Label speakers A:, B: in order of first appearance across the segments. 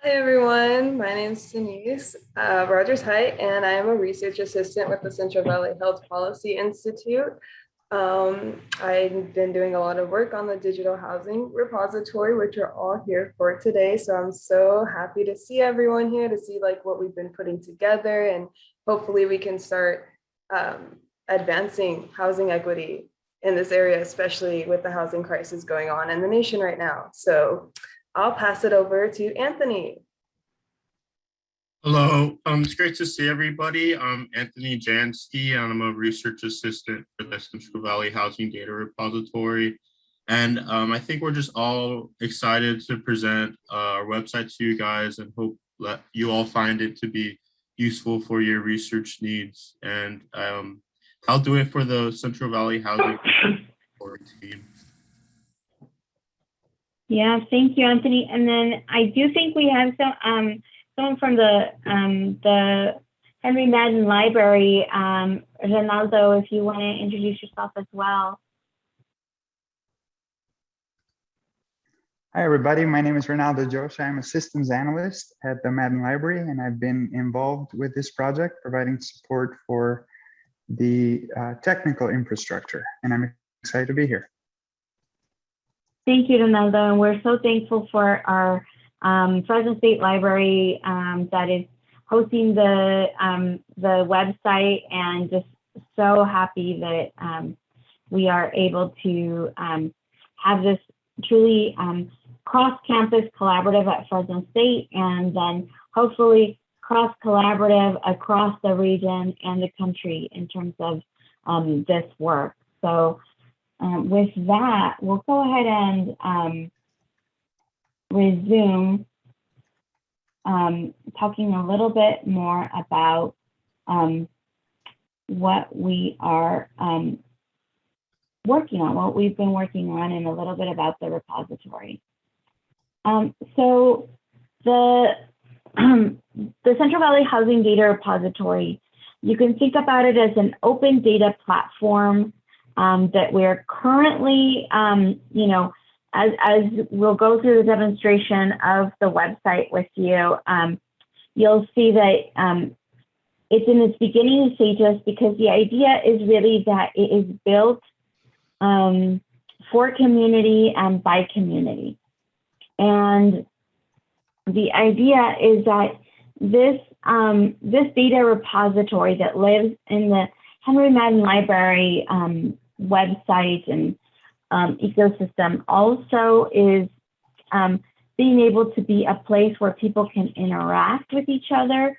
A: Hi everyone, my name is Denise Rogers Height, and I am a research assistant with the Central Valley Health Policy Institute. I've been doing a lot of work on the digital housing repository, which you're all here for today. So I'm so happy to see everyone here, to see like what we've been putting together, and hopefully we can start advancing housing equity in this area, especially with the housing crisis going on in the nation right now. So I'll pass it over to Anthony.
B: Hello, it's great to see everybody. I'm Anthony Jansky, and I'm a research assistant for the Central Valley Housing Data Repository. And I think we're just all excited to present our website to you guys and hope that you all find it to be useful for your research needs. And I'll do it for the Central Valley Housing team.
C: Yeah, thank you, Anthony. And then I do think we have someone from the Henry Madden Library. Ronaldo, if you want to introduce yourself as well.
D: Hi, everybody. My name is Ronaldo Josh. I'm a systems analyst at the Madden Library, and I've been involved with this project, providing support for the technical infrastructure, and I'm excited to be here.
C: Thank you, Ronaldo, and we're so thankful for our Fresno State Library that is hosting the website, and just so happy that we are able to have this truly cross-campus collaborative at Fresno State, and then hopefully cross-collaborative across the region and the country in terms of this work. So with that, we'll go ahead and resume talking a little bit more about what we are working on, what we've been working on, and a little bit about the repository. So the Central Valley Housing Data Repository, you can think about it as an open data platform that we're currently, as we'll go through the demonstration of the website with you, you'll see that it's in its beginning stages, because the idea is really that it is built for community and by community. And the idea is that this data repository that lives in the Henry Madden Library website and ecosystem also is being able to be a place where people can interact with each other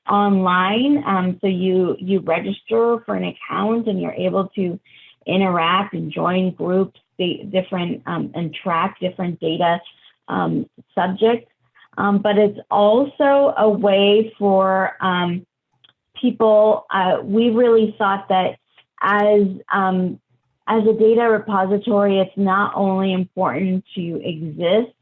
C: online. So you register for an account and you're able to interact and join groups, different and track different data subjects. But it's also a way for people. We really thought that as a data repository, it's not only important to exist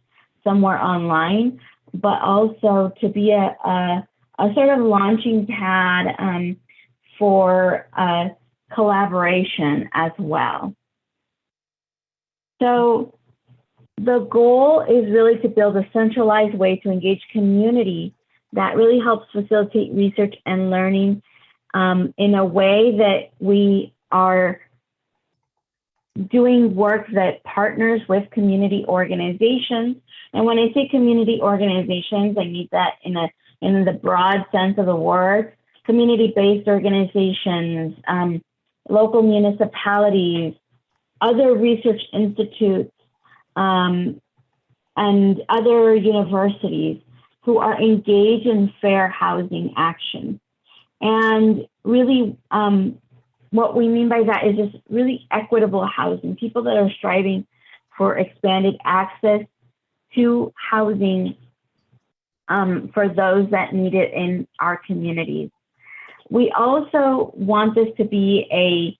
C: somewhere online, but also to be a sort of launching pad for collaboration as well. So the goal is really to build a centralized way to engage community that really helps facilitate research and learning in a way that we are doing work that partners with community organizations. And when I say community organizations, I mean that in the broad sense of the word: community-based organizations, local municipalities, other research institutes, and other universities who are engaged in fair housing action. And really, what we mean by that is just really equitable housing, people that are striving for expanded access to housing for those that need it in our communities. We also want this to be a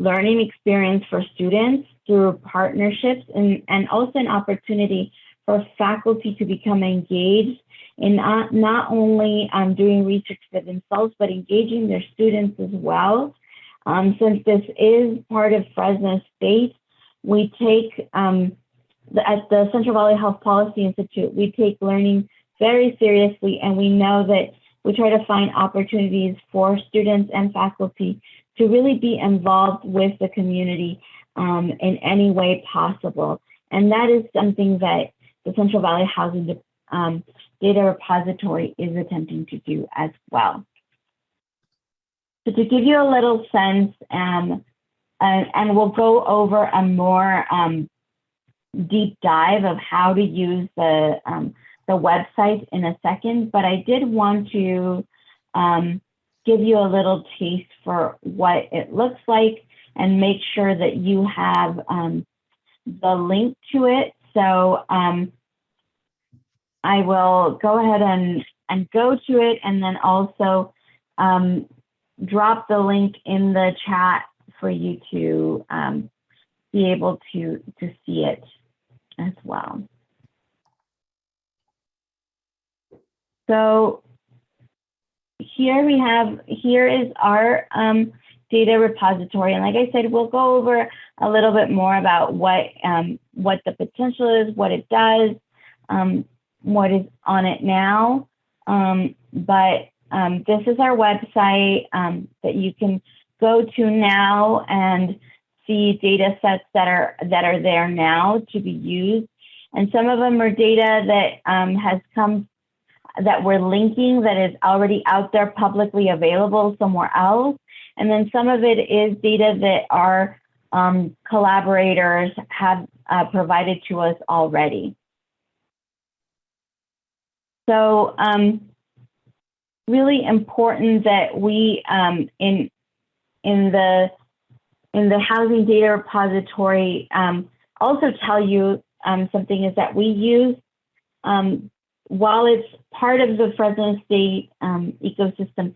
C: learning experience for students through partnerships, and also an opportunity for faculty to become engaged in not only doing research for themselves, but engaging their students as well. Since this is part of Fresno State, we take, at the Central Valley Health Policy Institute, we take learning very seriously, and we know that we try to find opportunities for students and faculty to really be involved with the community in any way possible. And that is something that the Central Valley Housing Data Repository is attempting to do as well. So to give you a little sense, and we'll go over a more deep dive of how to use the website in a second, but I did want to give you a little taste for what it looks like and make sure that you have the link to it. So I will go ahead and go to it, and then also drop the link in the chat for you to be able to see it as well. So here is our data repository. And like I said, we'll go over a little bit more about what the potential is, what it does, what is on it now. But this is our website that you can go to now and see data sets that are there now to be used. And some of them are data that has come, that we're linking, that is already out there publicly available somewhere else. And then some of it is data that our collaborators have provided to us already. So really important that we in the housing data repository also tell you something is that we use, while it's part of the Fresno State ecosystem,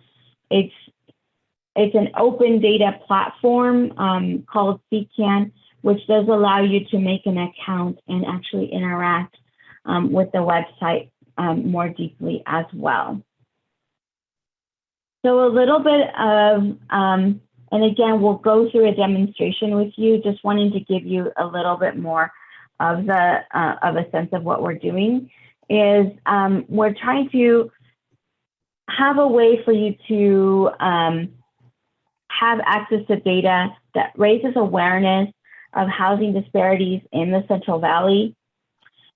C: it's an open data platform called CCAN, which does allow you to make an account and actually interact with the website more deeply as well. So a little bit of, and again, we'll go through a demonstration with you, just wanting to give you a little bit more of a sense of what we're doing, is we're trying to have a way for you to have access to data that raises awareness of housing disparities in the Central Valley.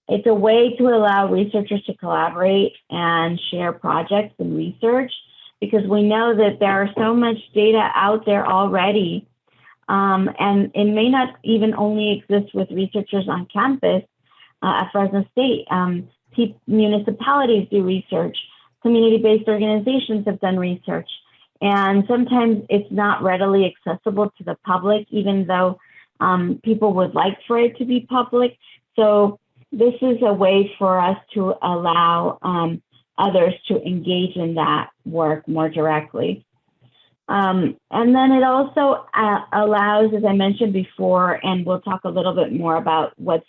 C: It's a way to allow researchers to collaborate and share projects and research, because we know that there are so much data out there already, and it may not even only exist with researchers on campus at Fresno State. Municipalities do research, community-based organizations have done research, and sometimes it's not readily accessible to the public, even though people would like for it to be public. So this is a way for us to allow others to engage in that work more directly. And then it also allows, as I mentioned before, and we'll talk a little bit more about what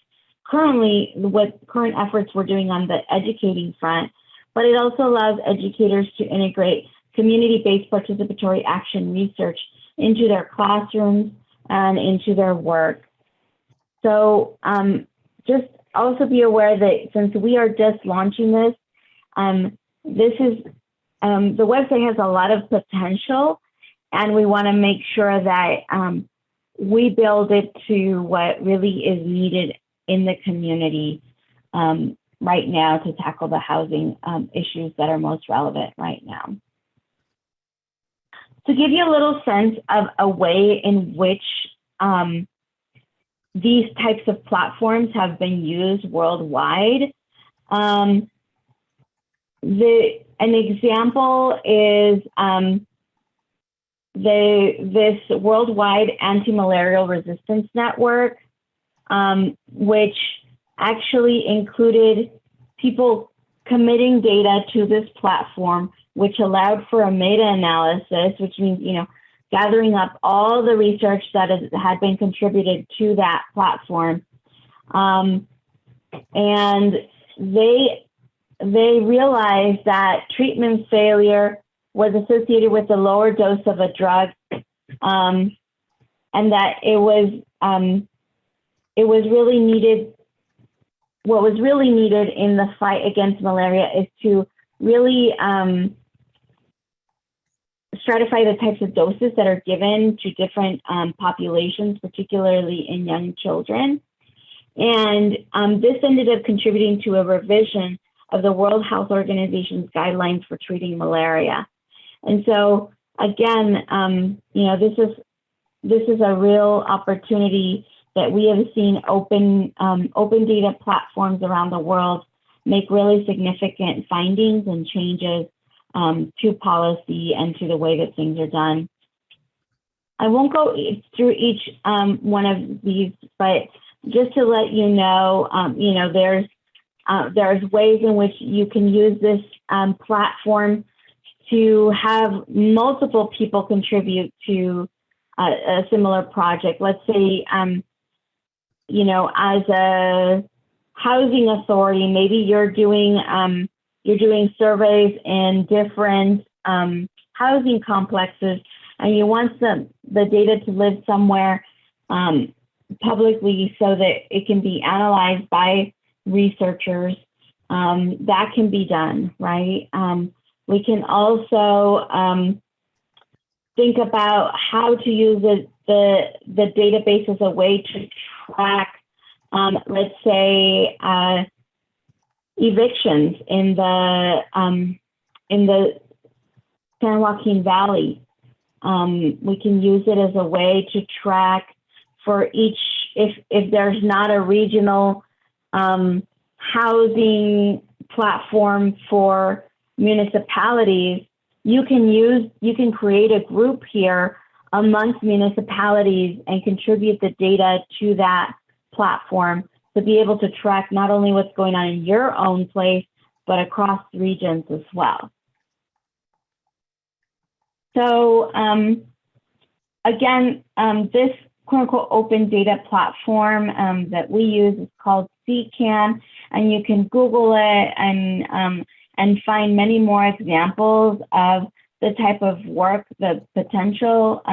C: current efforts we're doing on the educating front, but it also allows educators to integrate community-based participatory action research into their classrooms and into their work. So just also be aware that since we are just launching this, the website has a lot of potential, and we want to make sure that we build it to what really is needed in the community right now to tackle the housing issues that are most relevant right now. To give you a little sense of a way in which these types of platforms have been used worldwide, an example is this worldwide anti-malarial resistance network, which actually included people committing data to this platform, which allowed for a meta-analysis, which means, gathering up all the research that had been contributed to that platform. And they realized that treatment failure was associated with a lower dose of a drug, and that it was really needed what was really needed in the fight against malaria is to really stratify the types of doses that are given to different populations, particularly in young children. And this ended up contributing to a revision of the World Health Organization's guidelines for treating malaria. And so again, this is a real opportunity that we have seen open data platforms around the world make really significant findings and changes to policy and to the way that things are done. I won't go through each one of these, but just to let you know, there's ways in which you can use this platform to have multiple people contribute to a similar project. Let's say, as a housing authority, maybe you're doing surveys in different housing complexes, and you want the data to live somewhere publicly so that it can be analyzed by researchers. That can be done, right? We can also think about how to use the database as a way to track, let's say, evictions in the San Joaquin Valley. We can use it as a way to track for each, if there's not a regional housing platform for municipalities, you can create a group here amongst municipalities and contribute the data to that platform to be able to track not only what's going on in your own place, but across regions as well. So again, this quote unquote open data platform that we use is called CCAN, and you can Google it and find many more examples of the type of work, the potential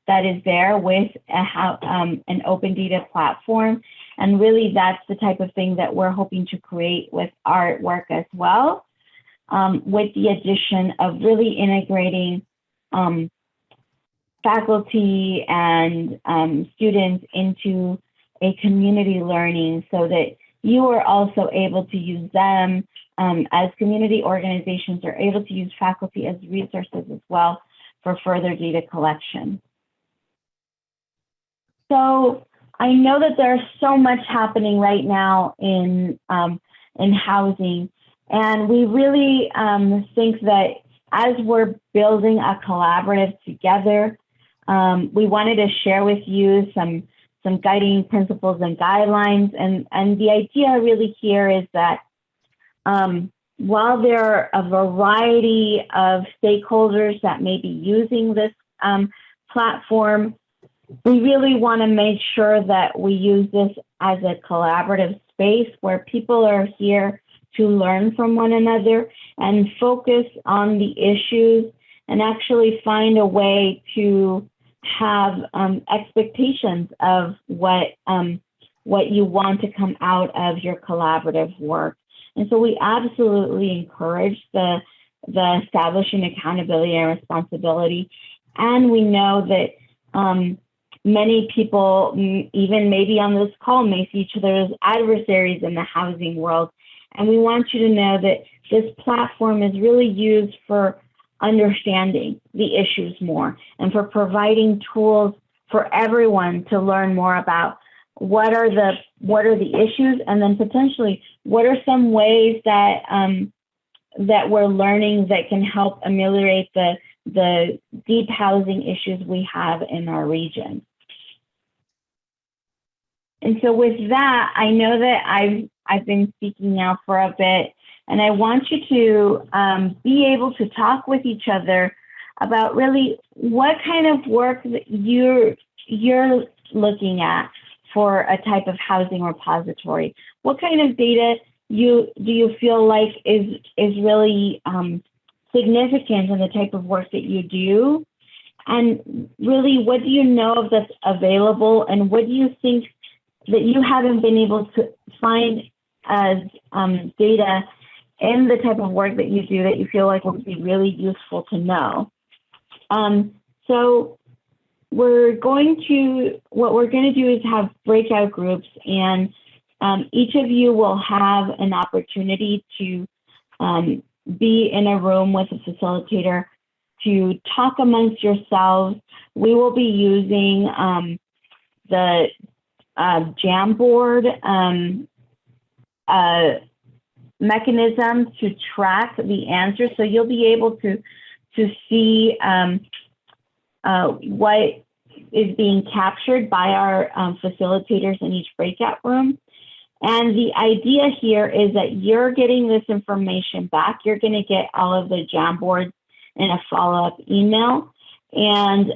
C: that is there with an open data platform. And really that's the type of thing that we're hoping to create with our work as well, with the addition of really integrating faculty and students into a community learning so that you are also able to use them as community organizations are able to use faculty as resources as well for further data collection. So I know that there's so much happening right now in housing, and we really think that as we're building a collaborative together, we wanted to share with you some guiding principles and guidelines. And the idea really here is that while there are a variety of stakeholders that may be using this platform, we really want to make sure that we use this as a collaborative space where people are here to learn from one another and focus on the issues and actually find a way to have expectations of what you want to come out of your collaborative work. And so we absolutely encourage the establishing accountability and responsibility. And we know that many people, even maybe on this call, may see each other as adversaries in the housing world. And we want you to know that this platform is really used for understanding the issues more and for providing tools for everyone to learn more about what are the issues, and then potentially what are some ways that that we're learning that can help ameliorate the deep housing issues we have in our region. And so with that, I know that I've been speaking now for a bit, and I want you to be able to talk with each other about really what kind of work that you're looking at for a type of housing repository. What kind of data do you feel like is really significant in the type of work that you do? And really, what do you know of that's available, and what do you think that you haven't been able to find as data in the type of work that you do that you feel like would be really useful to know. So what we're going to do is have breakout groups, and each of you will have an opportunity to be in a room with a facilitator to talk amongst yourselves. We will be using the Jamboard mechanism to track the answers. So you'll be able to see what is being captured by our facilitators in each breakout room. And the idea here is that you're getting this information back. You're going to get all of the Jamboards in a follow-up email. And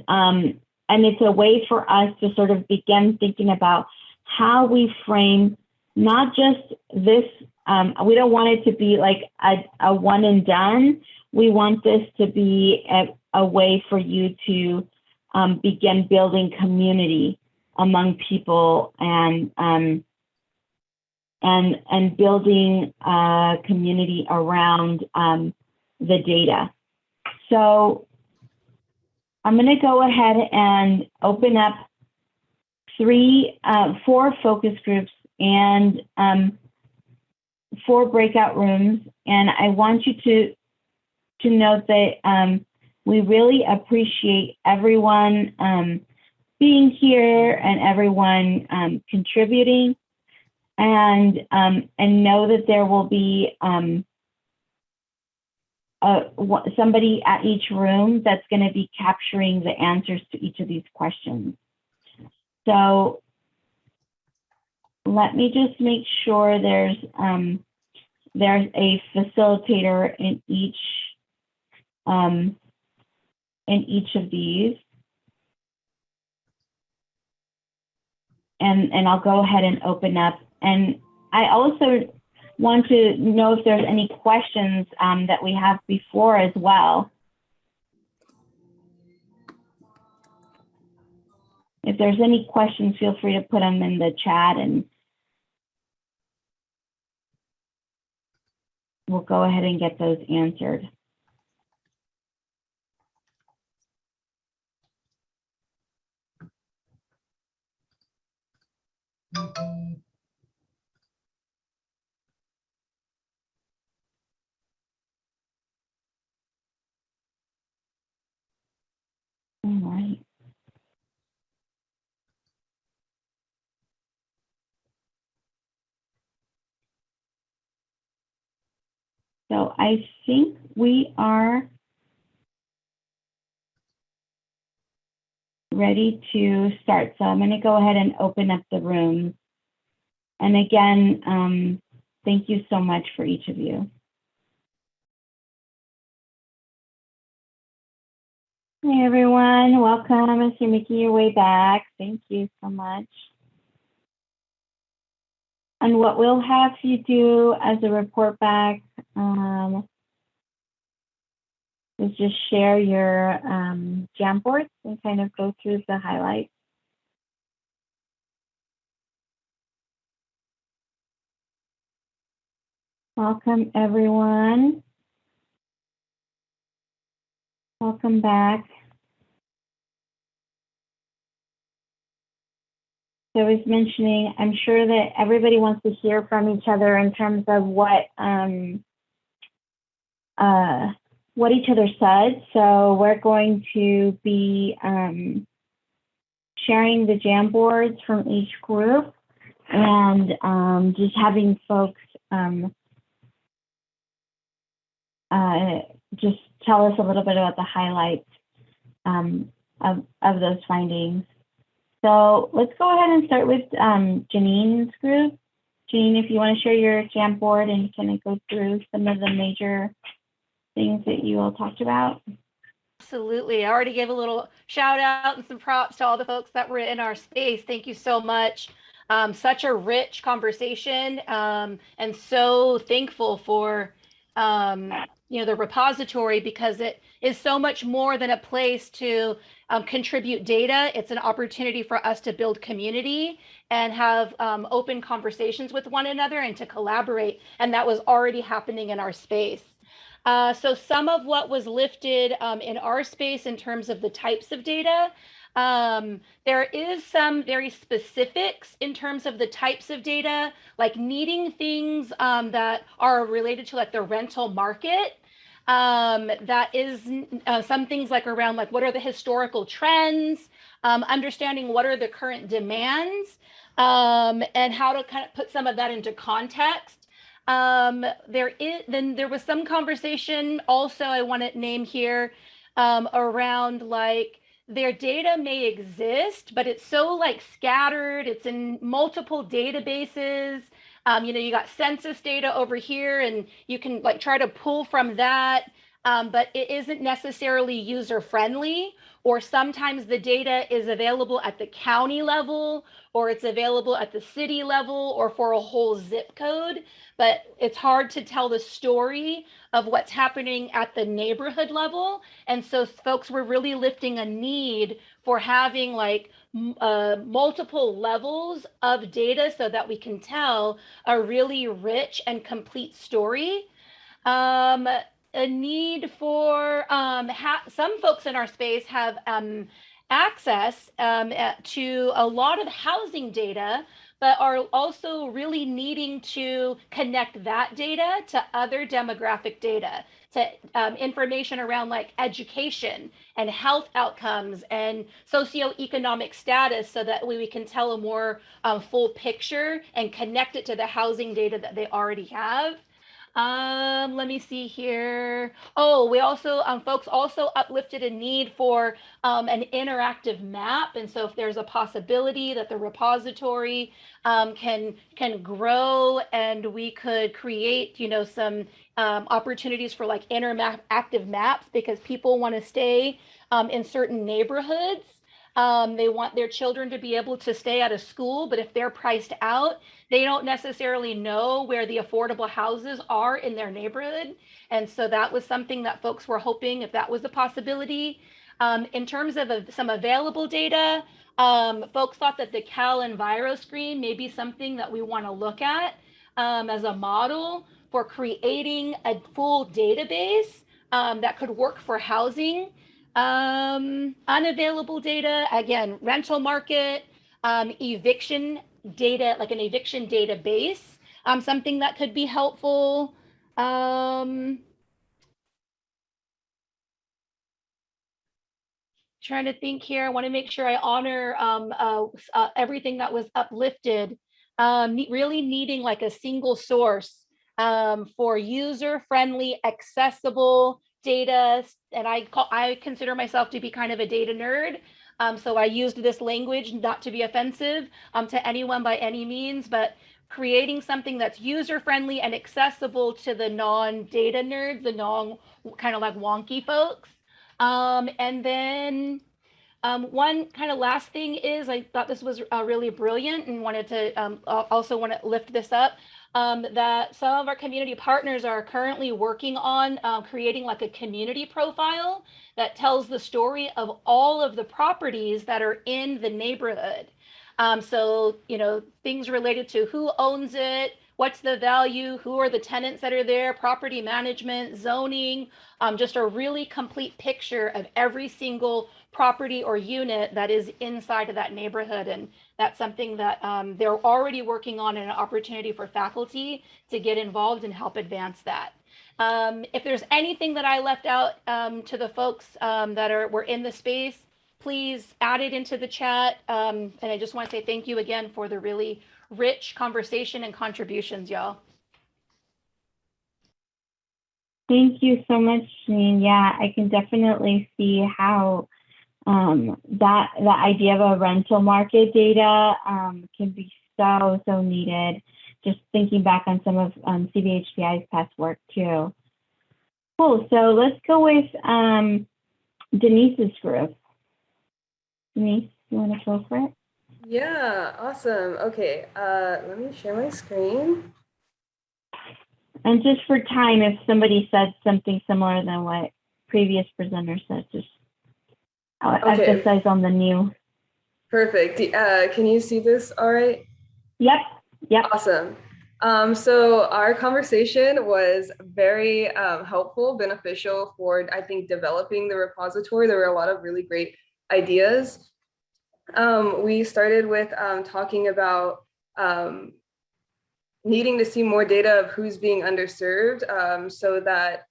C: it's a way for us to sort of begin thinking about how we frame not just this, we don't want it to be like a one and done. We want this to be a way for you to begin building community among people and building a community around the data. So I'm going to go ahead and open up 4 focus groups and 4 breakout rooms. And I want you to note that we really appreciate everyone being here and everyone contributing, and know that there will be somebody at each room that's going to be capturing the answers to each of these questions. So let me just make sure there's a facilitator in each of these. And I'll go ahead and open up. And I also want to know if there's any questions that we have before as well. If there's any questions, feel free to put them in the chat and we'll go ahead and get those answered. All right. So I think we are ready to start. So I'm going to go ahead and open up the room. And again, thank you so much for each of you. Hey everyone, welcome as you're making your way back. Thank you so much. And what we'll have you do as a report back is just share your Jamboards and kind of go through the highlights. Welcome everyone. Welcome back. So I was mentioning, I'm sure that everybody wants to hear from each other in terms of what each other said. So we're going to be sharing the Jamboards from each group and just having folks just tell us a little bit about the highlights of those findings. So let's go ahead and start with Janine's group. Janine, if you want to share your Jamboard and kind of go through some of the major things that you all talked about.
E: Absolutely. I already gave a little shout out and some props to all the folks that were in our space. Thank you so much. Such a rich conversation, and so thankful for the repository, because it is so much more than a place to contribute data. It's an opportunity for us to build community and have open conversations with one another and to collaborate. And that was already happening in our space. So some of what was lifted in our space in terms of the types of data, there is some very specifics in terms of the types of data, like needing things that are related to like the rental market. That is some things like around like what are the historical trends, understanding what are the current demands, and how to kind of put some of that into context. There was some conversation also I want to name here around like their data may exist, but it's so like scattered. It's in multiple databases. You got census data over here, and you can like try to pull from that, but it isn't necessarily user friendly. Or sometimes the data is available at the county level, or it's available at the city level, or for a whole zip code. But it's hard to tell the story of what's happening at the neighborhood level. And so folks were really lifting a need for having like multiple levels of data so that we can tell a really rich and complete story. A need for some folks in our space have access to a lot of housing data, but are also really needing to connect that data to other demographic data, to information around like education and health outcomes and socioeconomic status, so that we can tell a more full picture and connect it to the housing data that they already have. Let me see here. Oh, we also, folks also uplifted a need for an interactive map. And so if there's a possibility that the repository can grow and we could create, some opportunities for like interactive maps, because people want to stay in certain neighborhoods. They want their children to be able to stay at a school, but if they're priced out, they don't necessarily know where the affordable houses are in their neighborhood. And so that was something that folks were hoping, if that was a possibility. In terms of some available data, folks thought that the Cal EnviroScreen may be something that we want to look at as a model for creating a full database that could work for housing. Unavailable data, again, rental market, eviction data, like an eviction database, something that could be helpful. Trying to think here. I want to make sure I honor everything that was uplifted. Really needing like a single source for user-friendly, accessible data. And I consider myself to be kind of a data nerd. So I used this language not to be offensive to anyone by any means, but creating something that's user-friendly and accessible to the non-data nerds, the kind of like wonky folks. And then one kind of last thing is, I thought this was really brilliant and wanted to also want to lift this up, that some of our community partners are currently working on creating like a community profile that tells the story of all of the properties that are in the neighborhood. So, things related to who owns it, what's the value, who are the tenants that are there, property management, zoning, just a really complete picture of every single property or unit that is inside of that neighborhood. And that's something that they're already working on, and an opportunity for faculty to get involved and help advance that. If there's anything that I left out to the folks that were in the space, please add it into the chat. And I just want to say thank you again for the really rich conversation and contributions, y'all.
C: Thank you so much, Janine. Yeah, I can definitely see how the idea of a rental market data can be so needed. Just thinking back on some of CVHPI's past work too. Cool. So let's go with Denise's group. Denise, you want to go for it?
A: Yeah, awesome. Okay, let me share my screen.
C: And just for time, if somebody said something similar than what previous presenter said, just
A: Okay.
C: emphasize on the new.
A: Perfect. Can you see this all right?
C: Yep. Yep.
A: Awesome. So our conversation was very helpful, beneficial for, I think, developing the repository. There were a lot of really great ideas. We started with talking about needing to see more data of who's being underserved, so that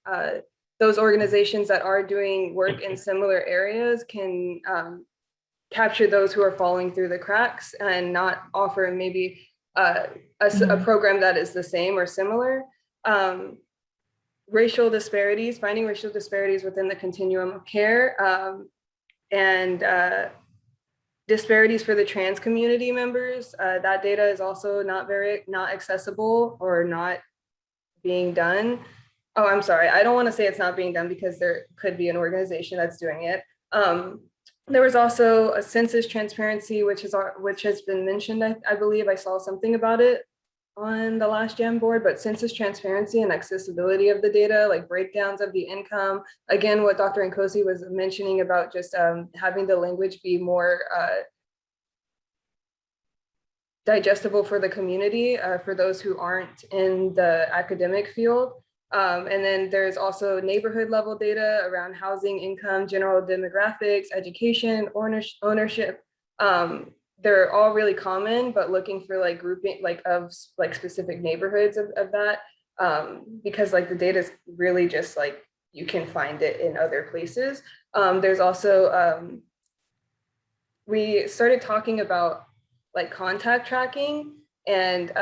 A: those organizations that are doing work in similar areas can capture those who are falling through the cracks and not offer maybe a program that is the same or similar. Racial disparities, finding racial disparities within the continuum of care, and disparities for the trans community members. That data is also not accessible or not being done. Oh, I'm sorry. I don't want to say it's not being done because there could be an organization that's doing it. There was also a census transparency, which has been mentioned. I believe I saw something about it on the last Jamboard, but census transparency and accessibility of the data, like breakdowns of the income. Again, what Dr. Nkosi was mentioning about just having the language be more digestible for the community, for those who aren't in the academic field. And then there's also neighborhood level data around housing, income, general demographics, education, ownership. They're all really common, but looking for like grouping of specific neighborhoods of that, because like the data is really just like you can find it in other places. There's also, we started talking about like contact tracking and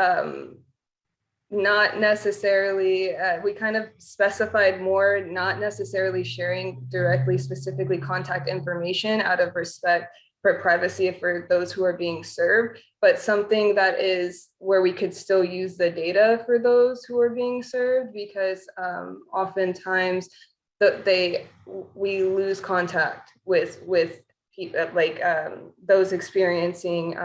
A: not necessarily, we kind of specified more, not necessarily sharing directly specifically contact information out of respect for privacy for those who are being served, but something that is where we could still use the data for those who are being served, because oftentimes we lose contact with like those experiencing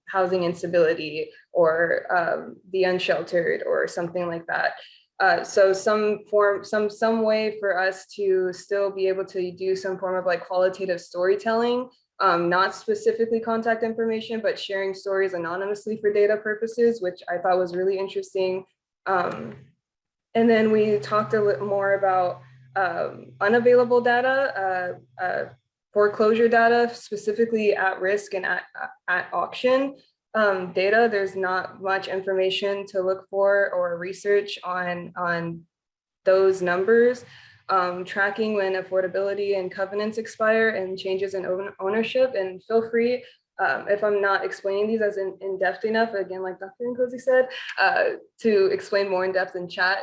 A: housing instability or the unsheltered or something like that. So some way for us to still be able to do some form of like qualitative storytelling, not specifically contact information, but sharing stories anonymously for data purposes, which I thought was really interesting. And then we talked a little more about unavailable data, foreclosure data, specifically at risk and at auction data. There's not much information to look for or research on those numbers. Tracking when affordability and covenants expire and changes in ownership. And feel free, if I'm not explaining these as in depth enough, again, like Dr. Nkosi said, to explain more in depth in chat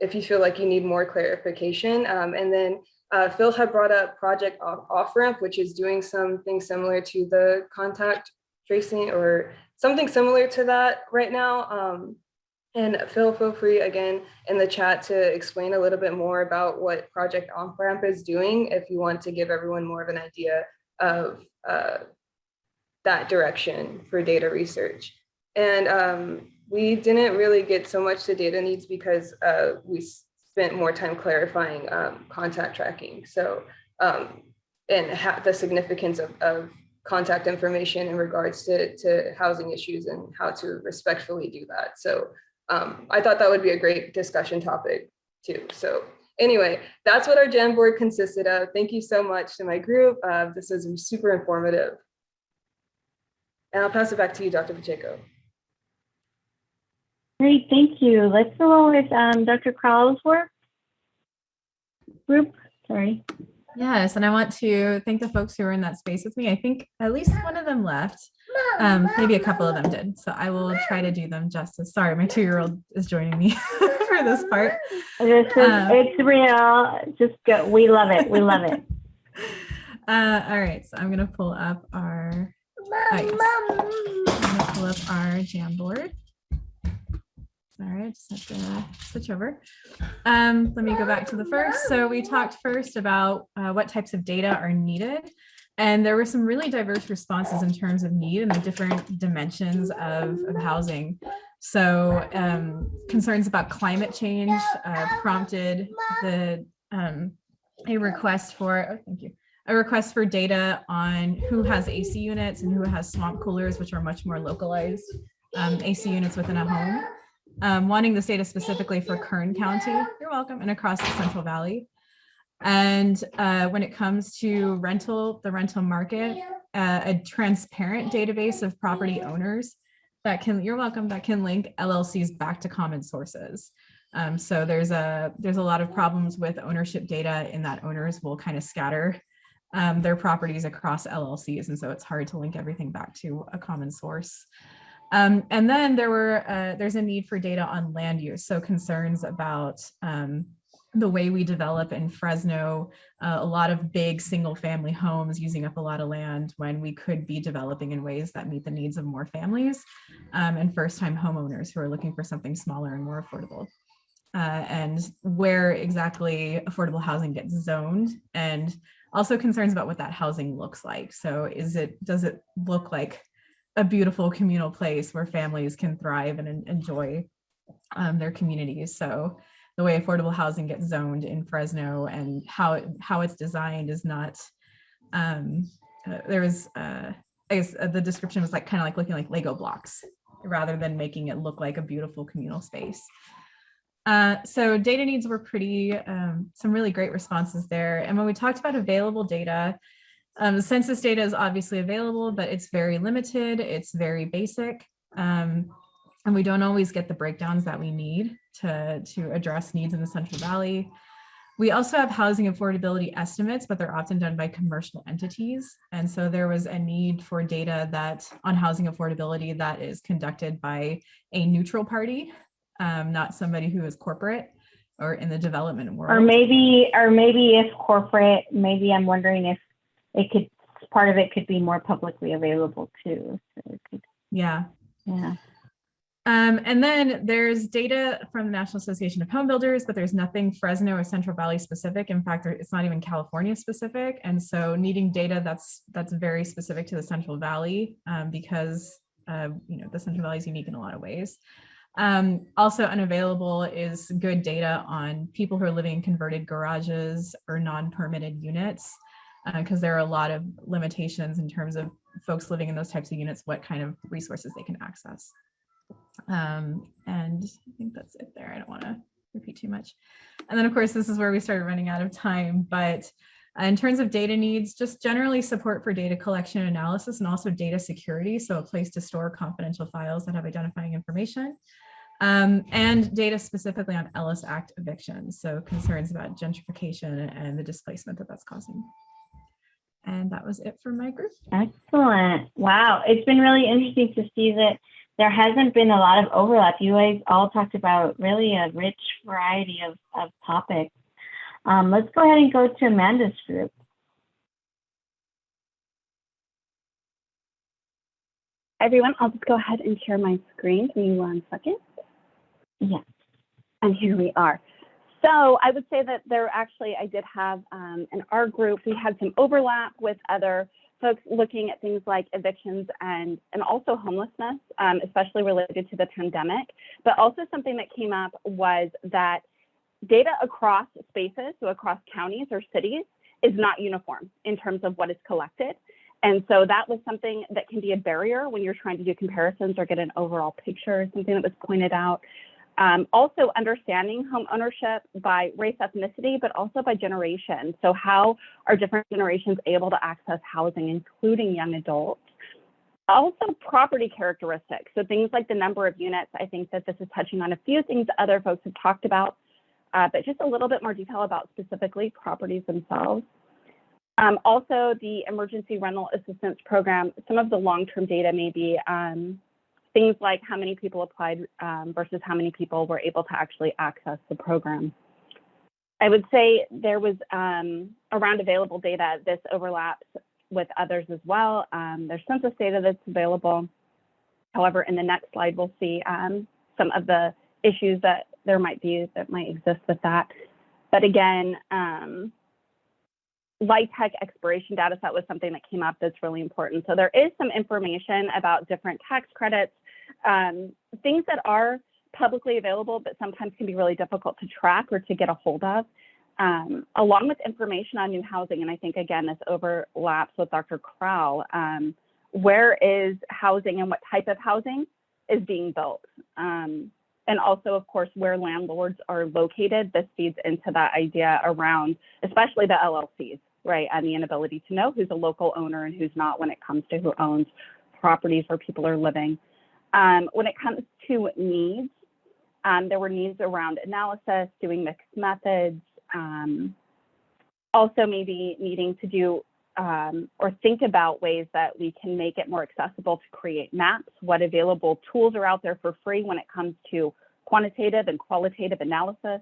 A: if you feel like you need more clarification. And then Phil had brought up Project Off-Ramp, which is doing something similar to the contact tracing or something similar to that right now. And Phil, feel free again in the chat to explain a little bit more about what Project Off-Ramp is doing if you want to give everyone more of an idea of that direction for data research. And we didn't really get so much to data needs because we spent more time clarifying contact tracking. So, and the significance of contact information in regards to housing issues and how to respectfully do that. So I thought that would be a great discussion topic too. So anyway, that's what our Jamboard consisted of. Thank you so much to my group. This was super informative. And I'll pass it back to you, Dr. Pacheco.
C: Great, thank you. Let's go with Dr. Crowell's work group. Sorry.
F: Yes, and I want to thank the folks who were in that space with me. I think at least one of them left. Maybe a couple of them did. So I will try to do them justice. Sorry, my 2-year-old is joining me for this part.
C: It's real. Just go. We love it. We love it.
F: All right, so I'm going to pull up our, I'm going to pull up our Jamboard. Sorry, I just have to switch over. Let me go back to the first. So we talked first about what types of data are needed. And there were some really diverse responses in terms of need and the different dimensions of housing. So concerns about climate change prompted a request for, oh, thank you, a request for data on who has AC units and who has swamp coolers, which are much more localized AC units within a home. Wanting this data specifically for Kern County, you're welcome, and across the Central Valley. And when it comes to the rental market, a transparent database of property owners that can, you're welcome, that can link LLCs back to common sources. So there's a lot of problems with ownership data in that owners will kind of scatter their properties across LLCs. And so it's hard to link everything back to a common source. And then there's a need for data on land use. So concerns about the way we develop in Fresno, a lot of big single family homes using up a lot of land when we could be developing in ways that meet the needs of more families and first time homeowners who are looking for something smaller and more affordable. And where exactly affordable housing gets zoned, and also concerns about what that housing looks like. So does it look like a beautiful communal place where families can thrive and enjoy their communities? So the way affordable housing gets zoned in Fresno and how it's designed is not, I guess the description was like kind of like looking like Lego blocks rather than making it look like a beautiful communal space. So data needs were some really great responses there. And when we talked about available data, the census data is obviously available, but it's very limited, it's very basic. And we don't always get the breakdowns that we need to address needs in the Central Valley. We also have housing affordability estimates, but they're often done by commercial entities. And so there was a need for data on housing affordability that is conducted by a neutral party, not somebody who is corporate or in the development world.
C: Or maybe if corporate, maybe I'm wondering if part of it could be more publicly available too. So
F: yeah.
C: Yeah.
F: And then there's data from the National Association of Home Builders, but there's nothing Fresno or Central Valley specific. In fact, it's not even California specific. And so needing data that's very specific to the Central Valley because the Central Valley is unique in a lot of ways. Also unavailable is good data on people who are living in converted garages or non-permitted units, because there are a lot of limitations in terms of folks living in those types of units, what kind of resources they can access. And I think that's it there. I don't want to repeat too much. And then of course, this is where we started running out of time, but in terms of data needs, just generally support for data collection and analysis and also data security. So a place to store confidential files that have identifying information. And data specifically on Ellis Act evictions. So concerns about gentrification and the displacement that's causing. And that was it for my group.
C: Excellent. Wow. It's been really interesting to see that there hasn't been a lot of overlap. You guys all talked about really a rich variety of topics. Let's go ahead and go to Amanda's group.
G: Everyone, I'll just go ahead and share my screen. Give me 1 second.
C: Yeah.
G: And here we are. So I would say that I did have, in our group, we had some overlap with other folks looking at things like evictions and also homelessness, especially related to the pandemic. But also something that came up was that data across spaces, so across counties or cities, is not uniform in terms of what is collected. And so that was something that can be a barrier when you're trying to do comparisons or get an overall picture, something that was pointed out. Also understanding home ownership by race, ethnicity, but also by generation. So how are different generations able to access housing, including young adults? Also property characteristics. So things like the number of units. I think that this is touching on a few things that other folks have talked about, but just a little bit more detail about specifically properties themselves. Also the emergency rental assistance program, some of the long-term data may be things like how many people applied versus how many people were able to actually access the program. I would say there was around available data, this overlaps with others as well. There's census data that's available. However, in the next slide, we'll see some of the issues that might exist with that. But again, LIHTC expiration data set was something that came up that's really important. So there is some information about different tax credits Things that are publicly available, but sometimes can be really difficult to track or to get a hold of, along with information on new housing. And I think, again, this overlaps with Dr. Crowell. Where is housing and what type of housing is being built? And also, of course, where landlords are located. This feeds into that idea around, especially the LLCs, right? And the inability to know who's a local owner and who's not when it comes to who owns properties where people are living. When it comes to needs, there were needs around analysis, doing mixed methods, also maybe needing to do or think about ways that we can make it more accessible to create maps, what available tools are out there for free when it comes to quantitative and qualitative analysis.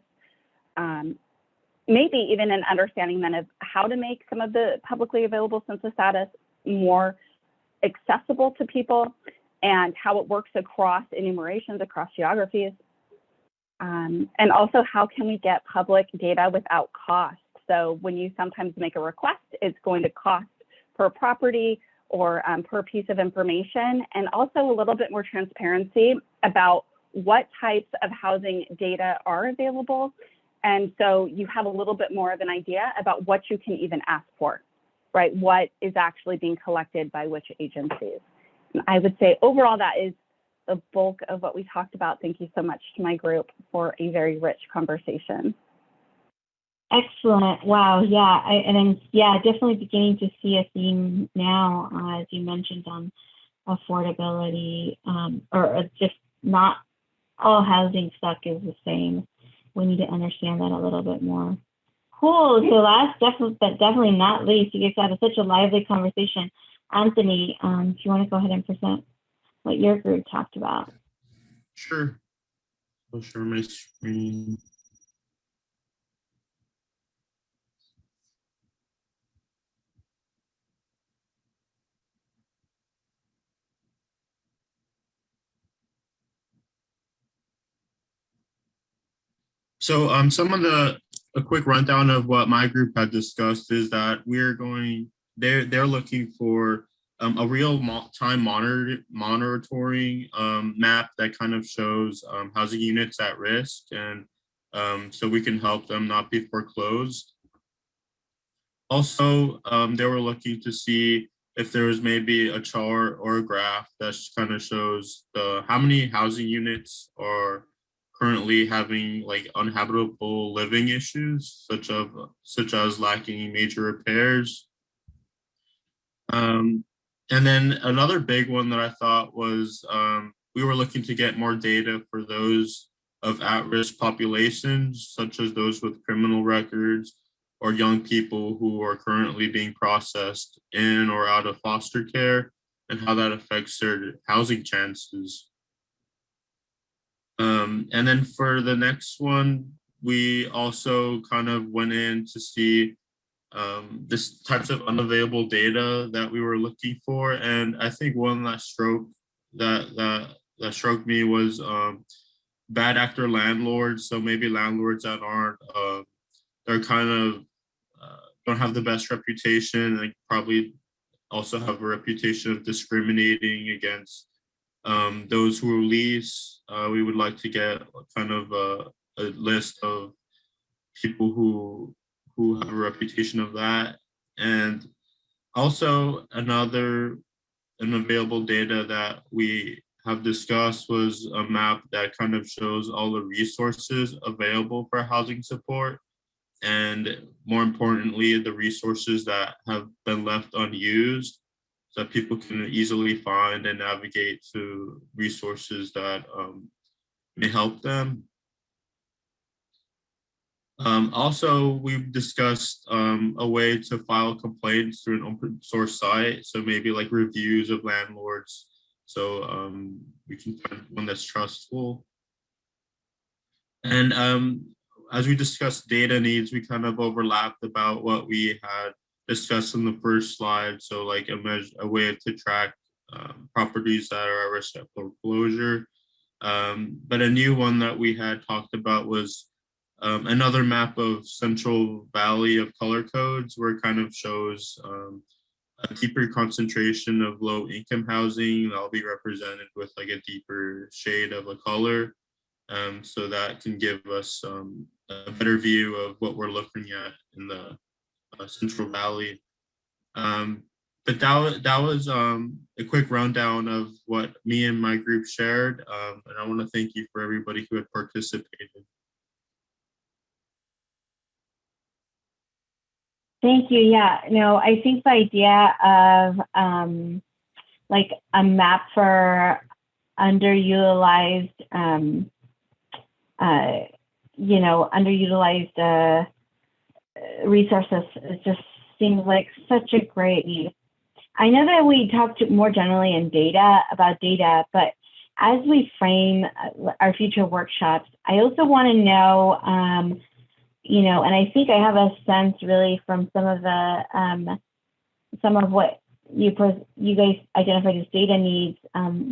G: Maybe even an understanding then of how to make some of the publicly available census data more accessible to people and how it works across enumerations, across geographies. And also, how can we get public data without cost? So when you sometimes make a request, it's going to cost per property or per piece of information, and also a little bit more transparency about what types of housing data are available. And so you have a little bit more of an idea about what you can even ask for, right? What is actually being collected by which agencies. And I would say overall, that is the bulk of what we talked about. Thank you so much to my group for a very rich conversation.
C: Excellent. Wow. Yeah. And I'm definitely beginning to see a theme now, as you mentioned, on affordability, or just not all housing stock is the same. We need to understand that a little bit more. Cool. So last, but definitely not least, you guys had such a lively conversation. Anthony, if you want to go ahead and present what your group talked about.
B: Sure. I'll share my screen. So a quick rundown of what my group had discussed is that they're looking for a real-time monitoring map that kind of shows housing units at risk, and so we can help them not be foreclosed. Also, they were looking to see if there was maybe a chart or a graph that kind of shows how many housing units are currently having like uninhabitable living issues, such as lacking major repairs. And then another big one that I thought was we were looking to get more data for those of at-risk populations, such as those with criminal records or young people who are currently being processed in or out of foster care, and how that affects their housing chances. And then for the next one, we also kind of went in to see this types of unavailable data that we were looking for. And I think one that struck me was bad actor landlords. So maybe landlords that aren't, they're kind of don't have the best reputation, and probably also have a reputation of discriminating against those who lease. We would like to get kind of a list of people who have a reputation of that. And also available data that we have discussed was a map that kind of shows all the resources available for housing support, and more importantly, the resources that have been left unused, so that people can easily find and navigate to resources that may help them. Also, we've discussed a way to file complaints through an open source site. So maybe like reviews of landlords. So we can find one that's trustful. And as we discussed data needs, we kind of overlapped about what we had discussed in the first slide. So like a way to track properties that are at risk of foreclosure. But a new one that we had talked about was another map of Central Valley of color codes, where it kind of shows a deeper concentration of low income housing. That'll be represented with like a deeper shade of a color. So that can give us a better view of what we're looking at in the Central Valley. But that was a quick rundown of what me and my group shared. And I want to thank you for everybody who had participated.
C: Thank you. Yeah, no, I think the idea of like a map for underutilized, underutilized resources, it just seems like such a great need. I know that we talked more generally in about data, but as we frame our future workshops, I also want to know, and I think I have a sense really from some of what you guys identified as data needs,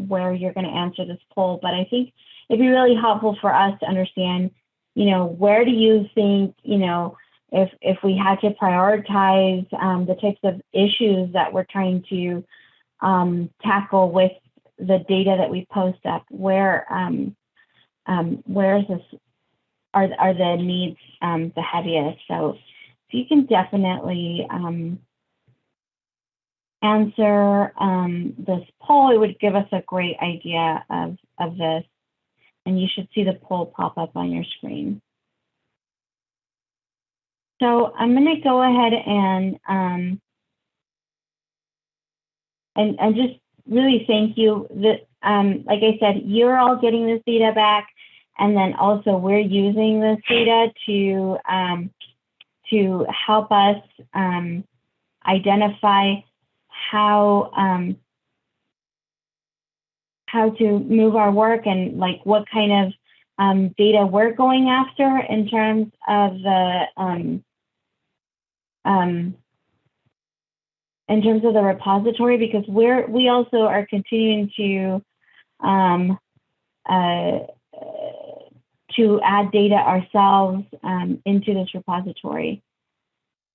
C: where you're going to answer this poll. But I think it'd be really helpful for us to understand, where do you think, if we had to prioritize the types of issues that we're trying to tackle with the data that we post up, where is this, are the needs the heaviest? So if you can definitely answer this poll, it would give us a great idea of this. And you should see the poll pop up on your screen. So I'm going to go ahead and just really thank you. That like I said, you're all getting this data back, and then also we're using this data to help us identify how to move our work and like what kind of data we're going after in terms of the repository, because we also are continuing to add data ourselves into this repository.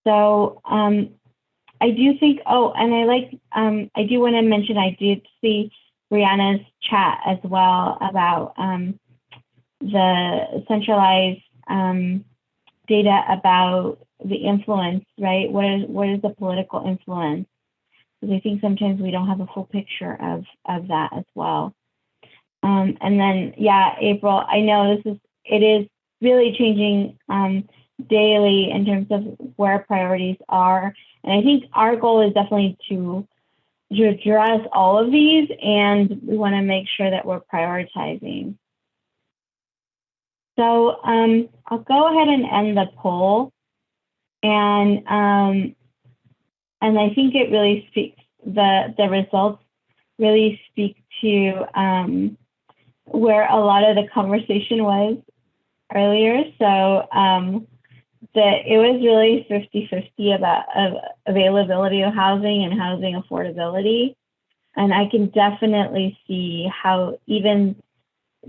C: So I do think, and I do want to mention, I did see Brianna's chat as well about the centralized data about the influence, right? What is the political influence? Because I think sometimes we don't have a full picture of that as well. And then, yeah, April, I know it is really changing daily in terms of where priorities are. And I think our goal is definitely to address all of these, and we want to make sure that we're prioritizing. So I'll go ahead and end the poll. And I think it really speaks, the results really speak to where a lot of the conversation was earlier. So it was really 50-50 about availability of housing and housing affordability. And I can definitely see how even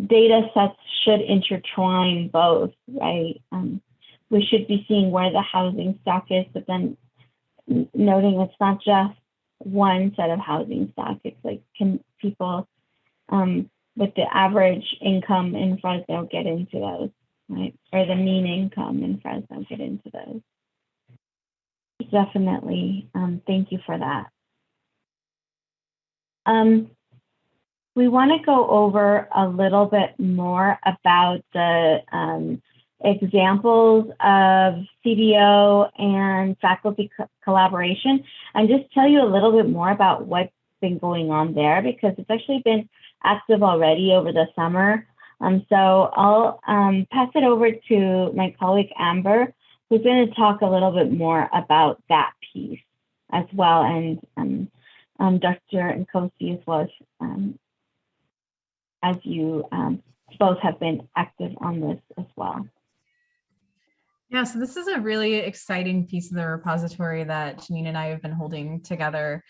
C: data sets should intertwine both, right? We should be seeing where the housing stock is, but then noting it's not just one set of housing stock. It's like, can people with the average income in Fresno get into those, right? Or the mean income in Fresno get into those? Definitely, thank you for that. We want to go over a little bit more about the examples of CDO and faculty collaboration, and just tell you a little bit more about what's been going on there, because it's actually been active already over the summer. So I'll pass it over to my colleague Amber, who's going to talk a little bit more about that piece as well, and Dr. Nkosi as well, as you both have been active on this as well.
F: Yeah, so this is a really exciting piece of the repository that Janine and I have been holding together.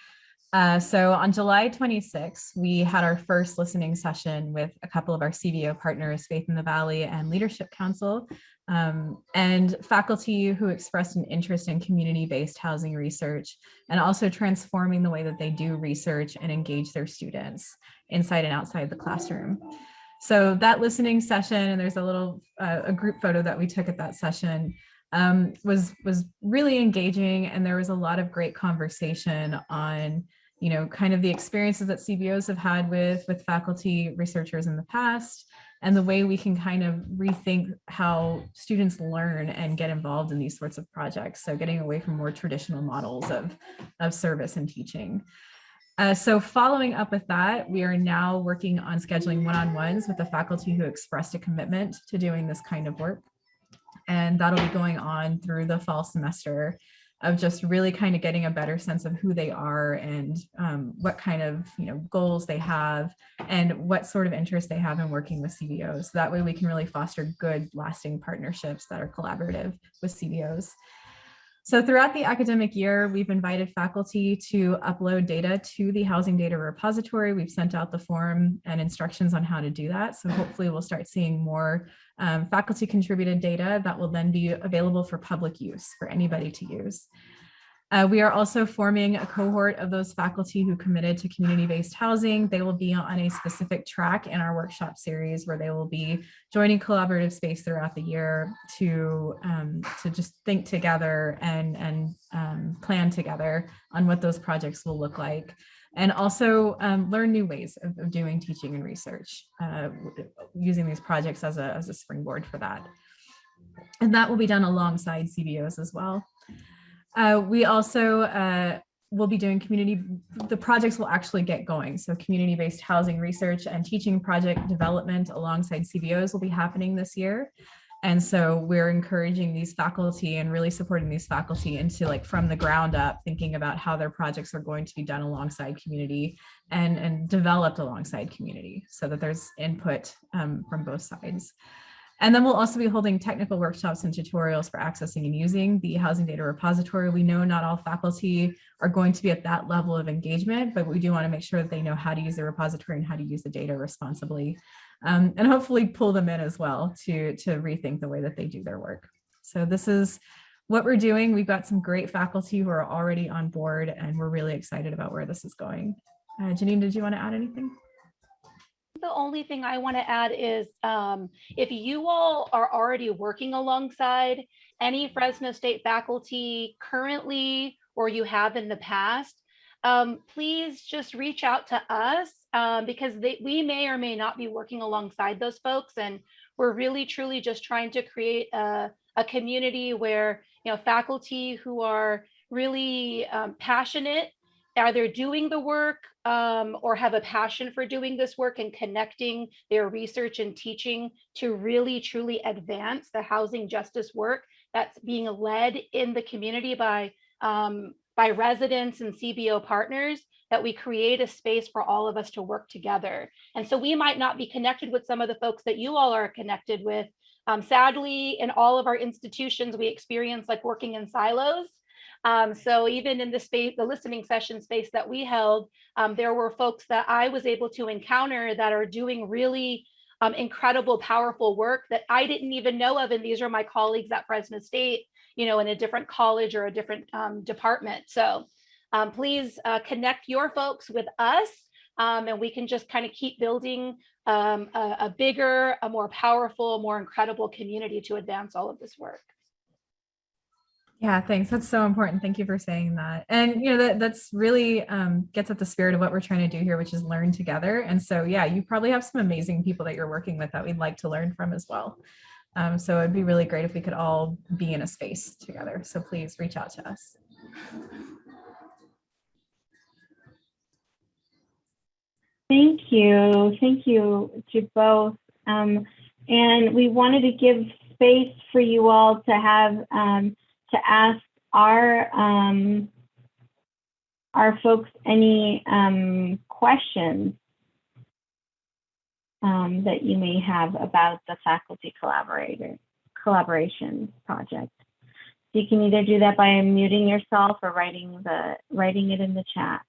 F: So on July 26th, we had our first listening session with a couple of our CBO partners, Faith in the Valley and Leadership Council, and faculty who expressed an interest in community-based housing research and also transforming the way that they do research and engage their students inside and outside the classroom. So that listening session, and there's a little a group photo that we took at that session, was really engaging, and there was a lot of great conversation on, you know, kind of the experiences that CBOs have had with faculty researchers in the past, and the way we can kind of rethink how students learn and get involved in these sorts of projects. So getting away from more traditional models of service and teaching. So following up with that, we are now working on scheduling one-on-ones with the faculty who expressed a commitment to doing this kind of work. And that'll be going on through the fall semester of just really kind of getting a better sense of who they are and what kind of, you know, goals they have and what sort of interest they have in working with CBOs. So that way we can really foster good, lasting partnerships that are collaborative with CBOs. So throughout the academic year, we've invited faculty to upload data to the housing data repository. We've sent out the form and instructions on how to do that. So hopefully we'll start seeing more faculty contributed data that will then be available for public use for anybody to use. We are also forming a cohort of those faculty who committed to community-based housing. They will be on a specific track in our workshop series where they will be joining collaborative space throughout the year to just think together and plan together on what those projects will look like. And also learn new ways of doing teaching and research, using these projects as a springboard for that. And that will be done alongside CBOs as well. We also will be doing the projects will actually get going. So community-based housing research and teaching project development alongside CBOs will be happening this year. And so we're encouraging these faculty and really supporting these faculty into, like, from the ground up, thinking about how their projects are going to be done alongside community and developed alongside community so that there's input from both sides. And then we'll also be holding technical workshops and tutorials for accessing and using the housing data repository. We know not all faculty are going to be at that level of engagement, but we do want to make sure that they know how to use the repository and how to use the data responsibly, and hopefully pull them in as well to rethink the way that they do their work. So this is what we're doing. We've got some great faculty who are already on board, and we're really excited about where this is going. Janine, did you want to add anything?
E: The only thing I want to add is if you all are already working alongside any Fresno State faculty currently, or you have in the past, please just reach out to us because we may or may not be working alongside those folks. And we're really, truly just trying to create a community where, you know, faculty who are really passionate, either doing the work or have a passion for doing this work and connecting their research and teaching to really truly advance the housing justice work that's being led in the community by residents and CBO partners, that we create a space for all of us to work together. And so we might not be connected with some of the folks that you all are connected with. Sadly, in all of our institutions, we experience like working in silos. So even in the space, the listening session space that we held, there were folks that I was able to encounter that are doing really incredible, powerful work that I didn't even know of. And these are my colleagues at Fresno State, you know, in a different college or a different department. So please connect your folks with us, and we can just kind of keep building a bigger, a more powerful, more incredible community to advance all of this work.
F: Yeah, thanks. That's so important. Thank you for saying that. And, you know, that's really gets at the spirit of what we're trying to do here, which is learn together. And so, yeah, you probably have some amazing people that you're working with that we'd like to learn from as well. So it'd be really great if we could all be in a space together. So please reach out to us.
C: Thank you. Thank you to both. And we wanted to give space for you all to have to ask our folks any questions that you may have about the faculty collaboration project. So you can either do that by unmuting yourself or writing it in the chat.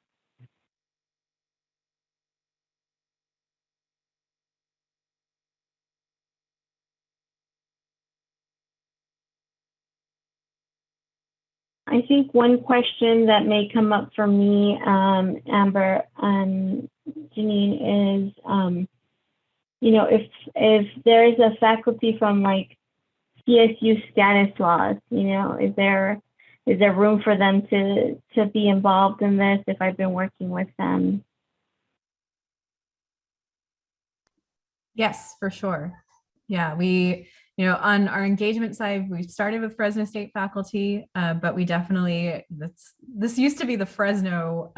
C: I think one question that may come up for me, Amber and Janine, is, you know, if there's a faculty from like CSU Stanislaus, you know, is there room for them to be involved in this if I've been working with them?
F: Yes, for sure. Yeah, we, you know, on our engagement side, we started with Fresno State faculty, but we definitely, this used to be the Fresno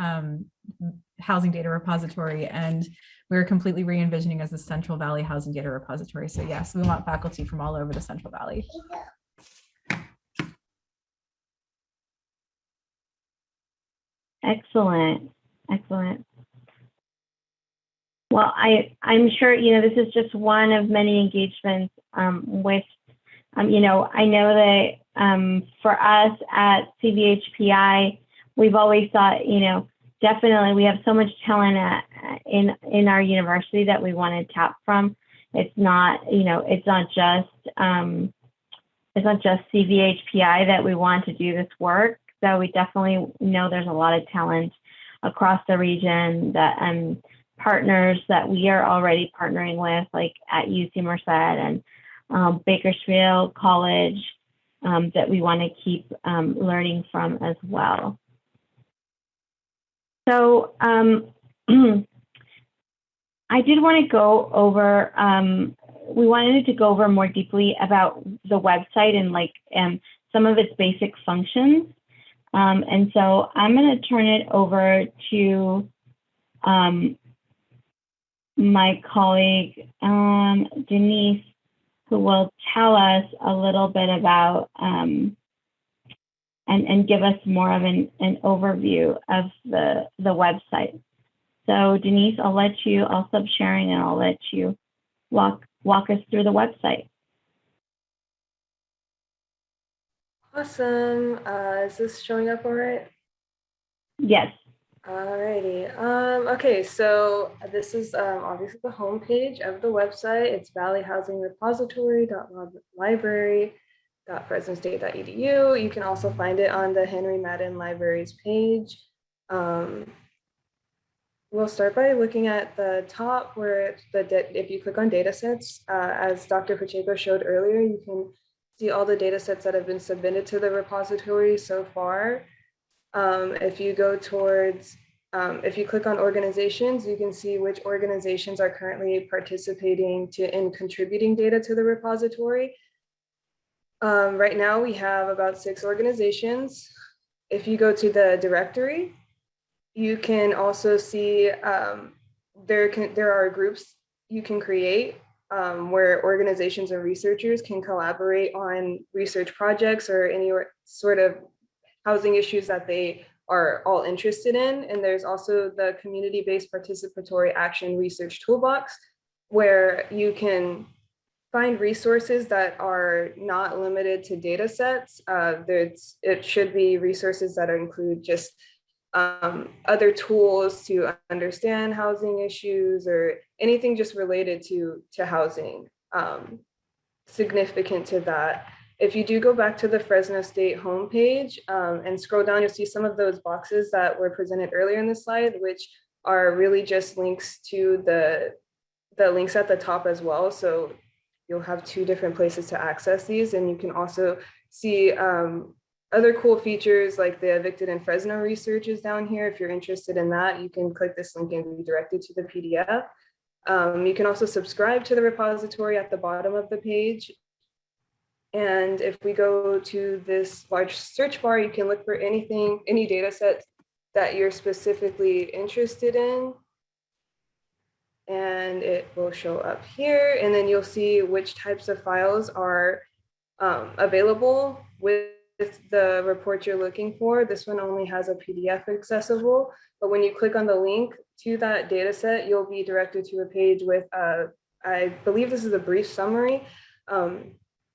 F: Housing Data Repository, and we're completely re-envisioning as the Central Valley Housing Data Repository. So yes, we want faculty from all over the Central Valley.
C: Excellent, excellent. Well, I'm sure, you know, this is just one of many engagements with, you know, I know that for us at CVHPI, we've always thought, you know, definitely we have so much talent in our university that we want to tap from. It's not, you know, it's not just CVHPI that we want to do this work. So we definitely know there's a lot of talent across the region that partners that we are already partnering with, like at UC Merced and Bakersfield College, that we want to keep learning from as well. So I did want to go over, we wanted to go over more deeply about the website and like some of its basic functions. And so I'm going to turn it over to my colleague, Denise, who will tell us a little bit about and give us more of an overview of the website. So Denise, I'll stop sharing and I'll let you walk us through the website.
A: Awesome. Is this showing up all right?
C: Yes.
A: Alrighty. Okay, so this is obviously the homepage of the website. It's valleyhousingrepository.library.fresnostate.edu. You can also find it on the Henry Madden Libraries page. We'll start by looking at the top where if you click on datasets, as Dr. Pacheco showed earlier, you can see all the datasets that have been submitted to the repository so far. If you go towards, if you click on organizations, you can see which organizations are currently participating in contributing data to the repository. Right now we have about 6 organizations. If you go to the directory, you can also see there are groups you can create where organizations and researchers can collaborate on research projects or any sort of housing issues that they are all interested in. And there's also the community-based participatory action research toolbox, where you can find resources that are not limited to data sets. It should be resources that include just other tools to understand housing issues or anything just related to housing significant to that. If you do go back to the Fresno State homepage and scroll down, you'll see some of those boxes that were presented earlier in the slide, which are really just links to the links at the top as well. So you'll have 2 different places to access these. And you can also see other cool features like the Evicted in Fresno research is down here. If you're interested in that, you can click this link and be directed to the PDF. You can also subscribe to the repository at the bottom of the page. And if we go to this large search bar, you can look for any data sets that you're specifically interested in. And it will show up here. And then you'll see which types of files are available with the report you're looking for. This one only has a PDF accessible, but when you click on the link to that data set, you'll be directed to a page with, I believe this is a brief summary.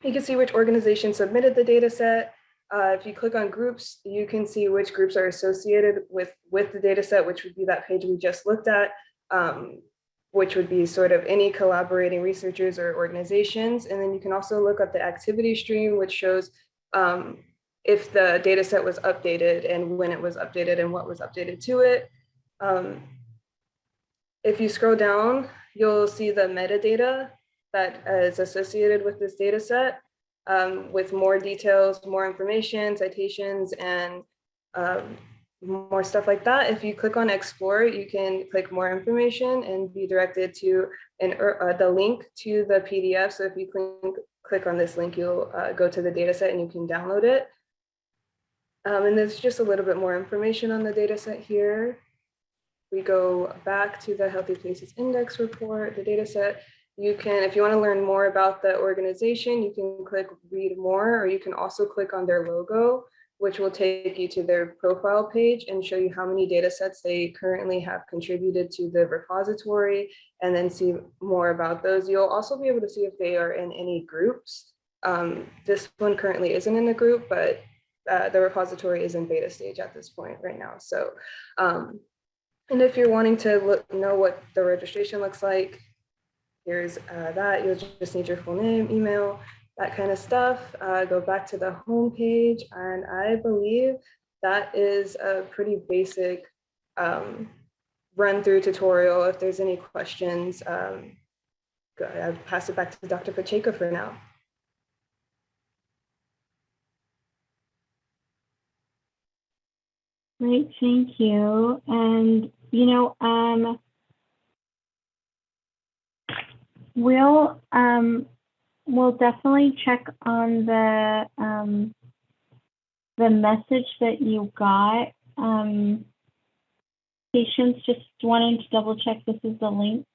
A: You can see which organization submitted the data set. If you click on groups, you can see which groups are associated with the data set, which would be that page we just looked at, which would be sort of any collaborating researchers or organizations. And then you can also look at the activity stream, which shows if the data set was updated and when it was updated and what was updated to it. If you scroll down, you'll see the metadata that is associated with this data set, with more details, more information, citations, and more stuff like that. If you click on Explore, you can click more information and be directed to the link to the PDF. So if you click on this link, you'll go to the data set and you can download it. And there's just a little bit more information on the data set here. We go back to the Healthy Places Index report, the data set. You can, if you want to learn more about the organization, you can click read more, or you can also click on their logo, which will take you to their profile page and show you how many data sets they currently have contributed to the repository, and then see more about those. You'll also be able to see if they are in any groups. This one currently isn't in a group, but the repository is in beta stage at this point right now. So, and if you're wanting to know what the registration looks like, here's that. You'll just need your full name, email, that kind of stuff. Go back to the home page, and I believe that is a pretty basic run-through tutorial. If there's any questions, I'll pass it back to Dr. Pacheco for now.
C: Great, thank you. And we'll definitely check on the message that you got. Patients, just wanting to double check this is the link.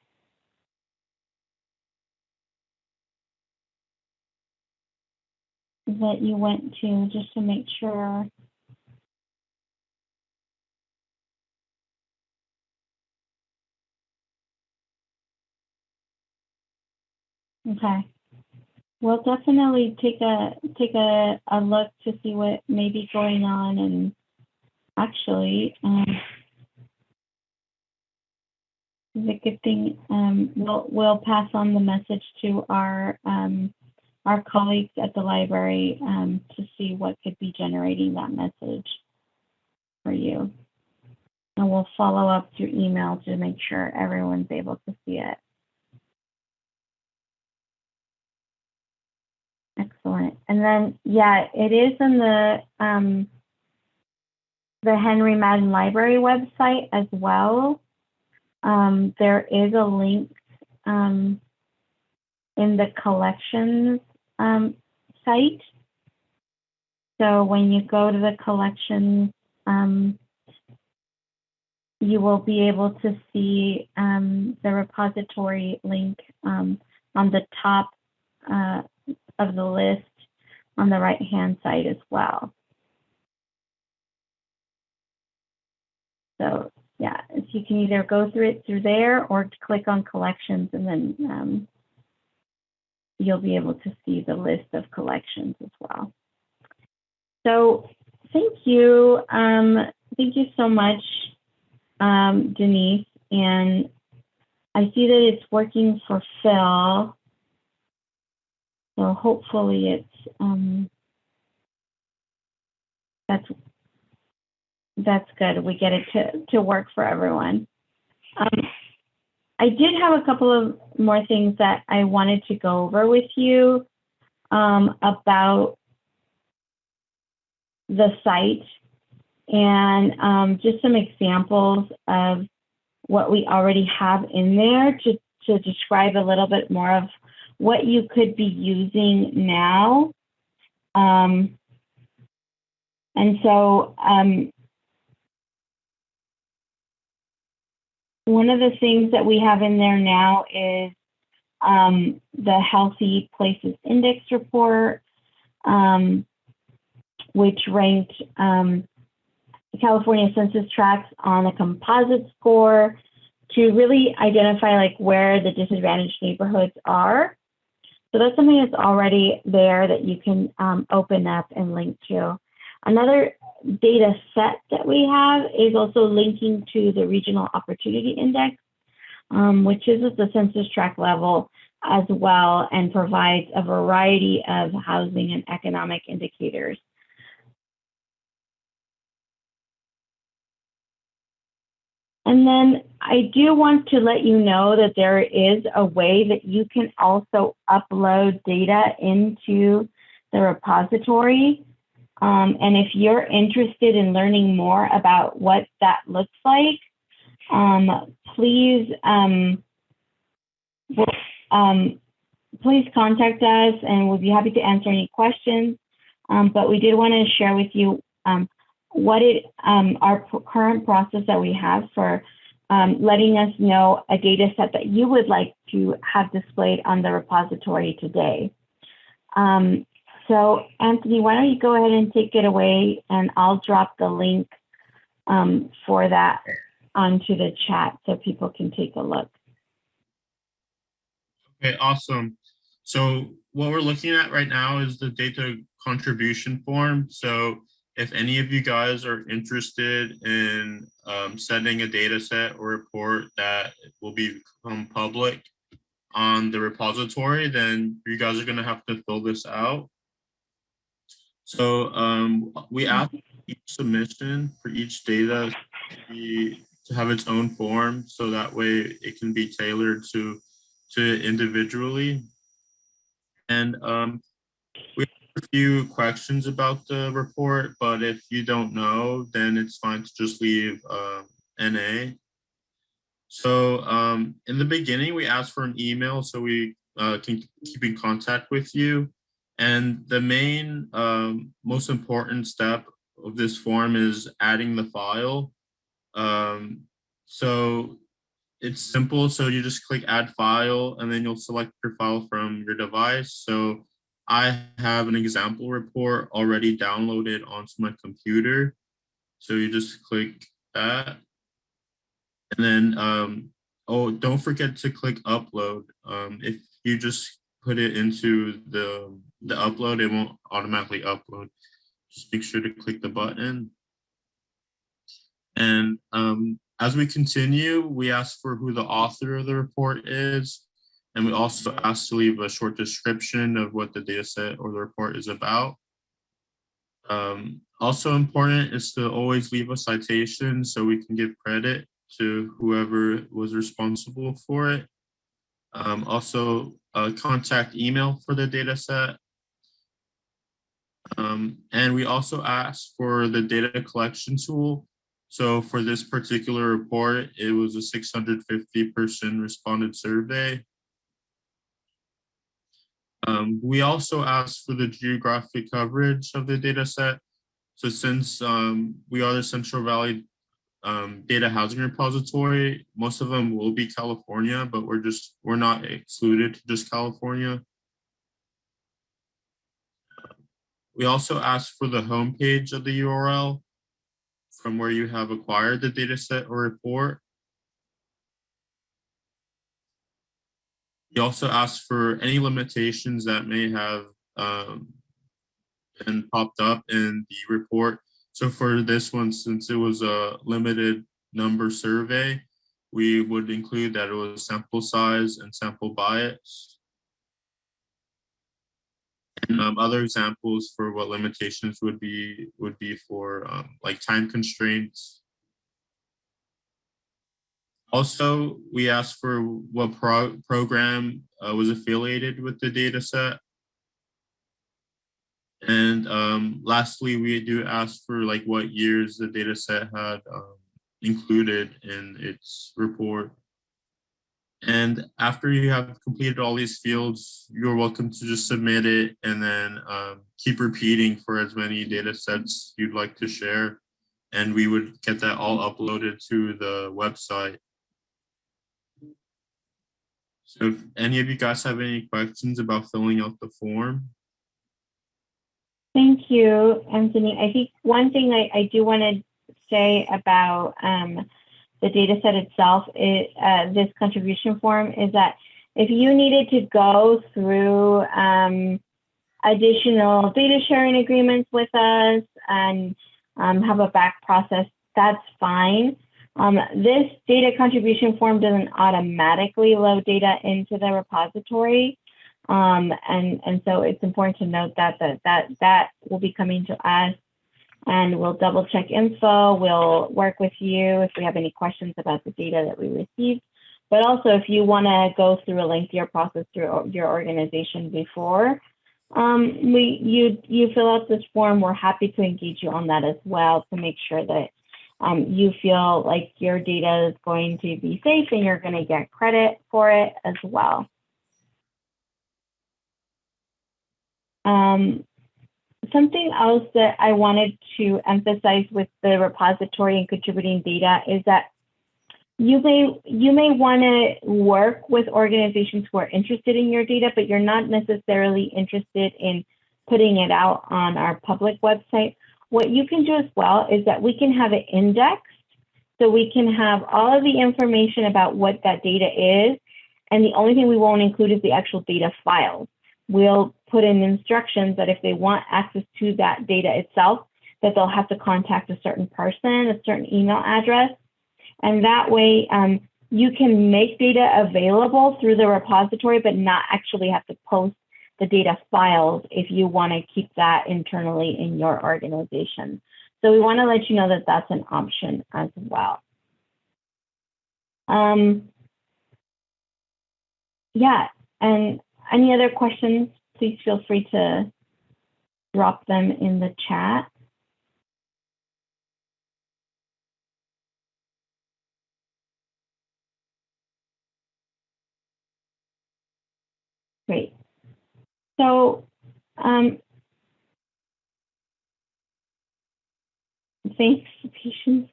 C: That you went to, just to make sure. Okay. We'll definitely take a look to see what may be going on, and actually, it's a good thing. We'll pass on the message to our colleagues at the library to see what could be generating that message for you, and we'll follow up through email to make sure everyone's able to see it. Excellent. And then, yeah, it is in the Henry Madden Library website as well. There is a link in the collections site. So when you go to the collections, you will be able to see the repository link on the top of the list on the right-hand side as well. So yeah, if you can either go through it through there or click on collections, and then you'll be able to see the list of collections as well. So thank you. Thank you so much, Denise. And I see that it's working for Phil. So hopefully it's that's good. We get it to work for everyone. I did have a couple of more things that I wanted to go over with you about the site, and just some examples of what we already have in there to describe a little bit more of what you could be using now. And so one of the things that we have in there now is the Healthy Places Index report, which ranked California census tracts on a composite score to really identify like where the disadvantaged neighborhoods are. So that's something that's already there that you can open up and link to. Another data set that we have is also linking to the Regional Opportunity Index, which is at the census tract level as well, and provides a variety of housing and economic indicators. And then I do want to let you know that there is a way that you can also upload data into the repository. And if you're interested in learning more about what that looks like, please please contact us and we'll be happy to answer any questions. But we did want to share with you what our current process that we have for letting us know a data set that you would like to have displayed on the repository today. So Anthony, why don't you go ahead and take it away, and I'll drop the link for that onto the chat so people can take a look.
B: Okay, awesome. So what we're looking at right now is the data contribution form. So if any of you guys are interested in sending a data set or report that will become public on the repository, then you guys are going to have to fill this out. So we ask each submission for each data to have its own form, so that way it can be tailored to individually. And we have a few questions about the report, but if you don't know, then it's fine to just leave NA. So in the beginning, we ask for an email so we can keep in contact with you. And the main, most important step of this form is adding the file. So it's simple. So you just click add file, and then you'll select your file from your device. So I have an example report already downloaded onto my computer. So you just click that. And then, oh, don't forget to click upload. If you just put it into the upload, it won't automatically upload. Just make sure to click the button. And as we continue, we ask for who the author of the report is. And we also ask to leave a short description of what the data set or the report is about. Also important is to always leave a citation so we can give credit to whoever was responsible for it. Also, contact email for the data set. And we also ask for the data collection tool. So for this particular report, it was a 650-person responded survey. We also asked for the geographic coverage of the data set. So since we are the Central Valley data housing repository, most of them will be California, but we're not excluded to just California. We also asked for the homepage of the URL from where you have acquired the data set or report. We also asked for any limitations that may have been popped up in the report. So for this one, since it was a limited number survey, we would include that it was sample size and sample bias. And other examples for what limitations would be for like time constraints. Also, we asked for what program was affiliated with the data set. And lastly, we do ask for like what years the data set had included in its report. And after you have completed all these fields, you're welcome to just submit it and then keep repeating for as many data sets you'd like to share. And we would get that all uploaded to the website. So if any of you guys have any questions about filling out the form.
C: Thank you, Anthony. I think one thing I do want to say about the data set itself, this contribution form, is that if you needed to go through additional data sharing agreements with us and have a back process, that's fine. This data contribution form doesn't automatically load data into the repository. And so it's important to note that will be coming to us and we'll double check info. We'll work with you if we have any questions about the data that we received. But also, if you want to go through a lengthier process through your organization before you fill out this form, we're happy to engage you on that as well to make sure that you feel like your data is going to be safe and you're going to get credit for it as well. Something else that I wanted to emphasize with the repository and contributing data is that you may want to work with organizations who are interested in your data, but you're not necessarily interested in putting it out on our public website. What you can do as well is that we can have it indexed, so we can have all of the information about what that data is, and the only thing we won't include is the actual data files. We'll put in instructions that if they want access to that data itself, that they'll have to contact a certain person, a certain email address. And that way you can make data available through the repository, but not actually have to post the data files if you want to keep that internally in your organization. So we want to let you know that that's an option as well. Yeah, and any other questions, please feel free to drop them in the chat. Great. So thanks for patience.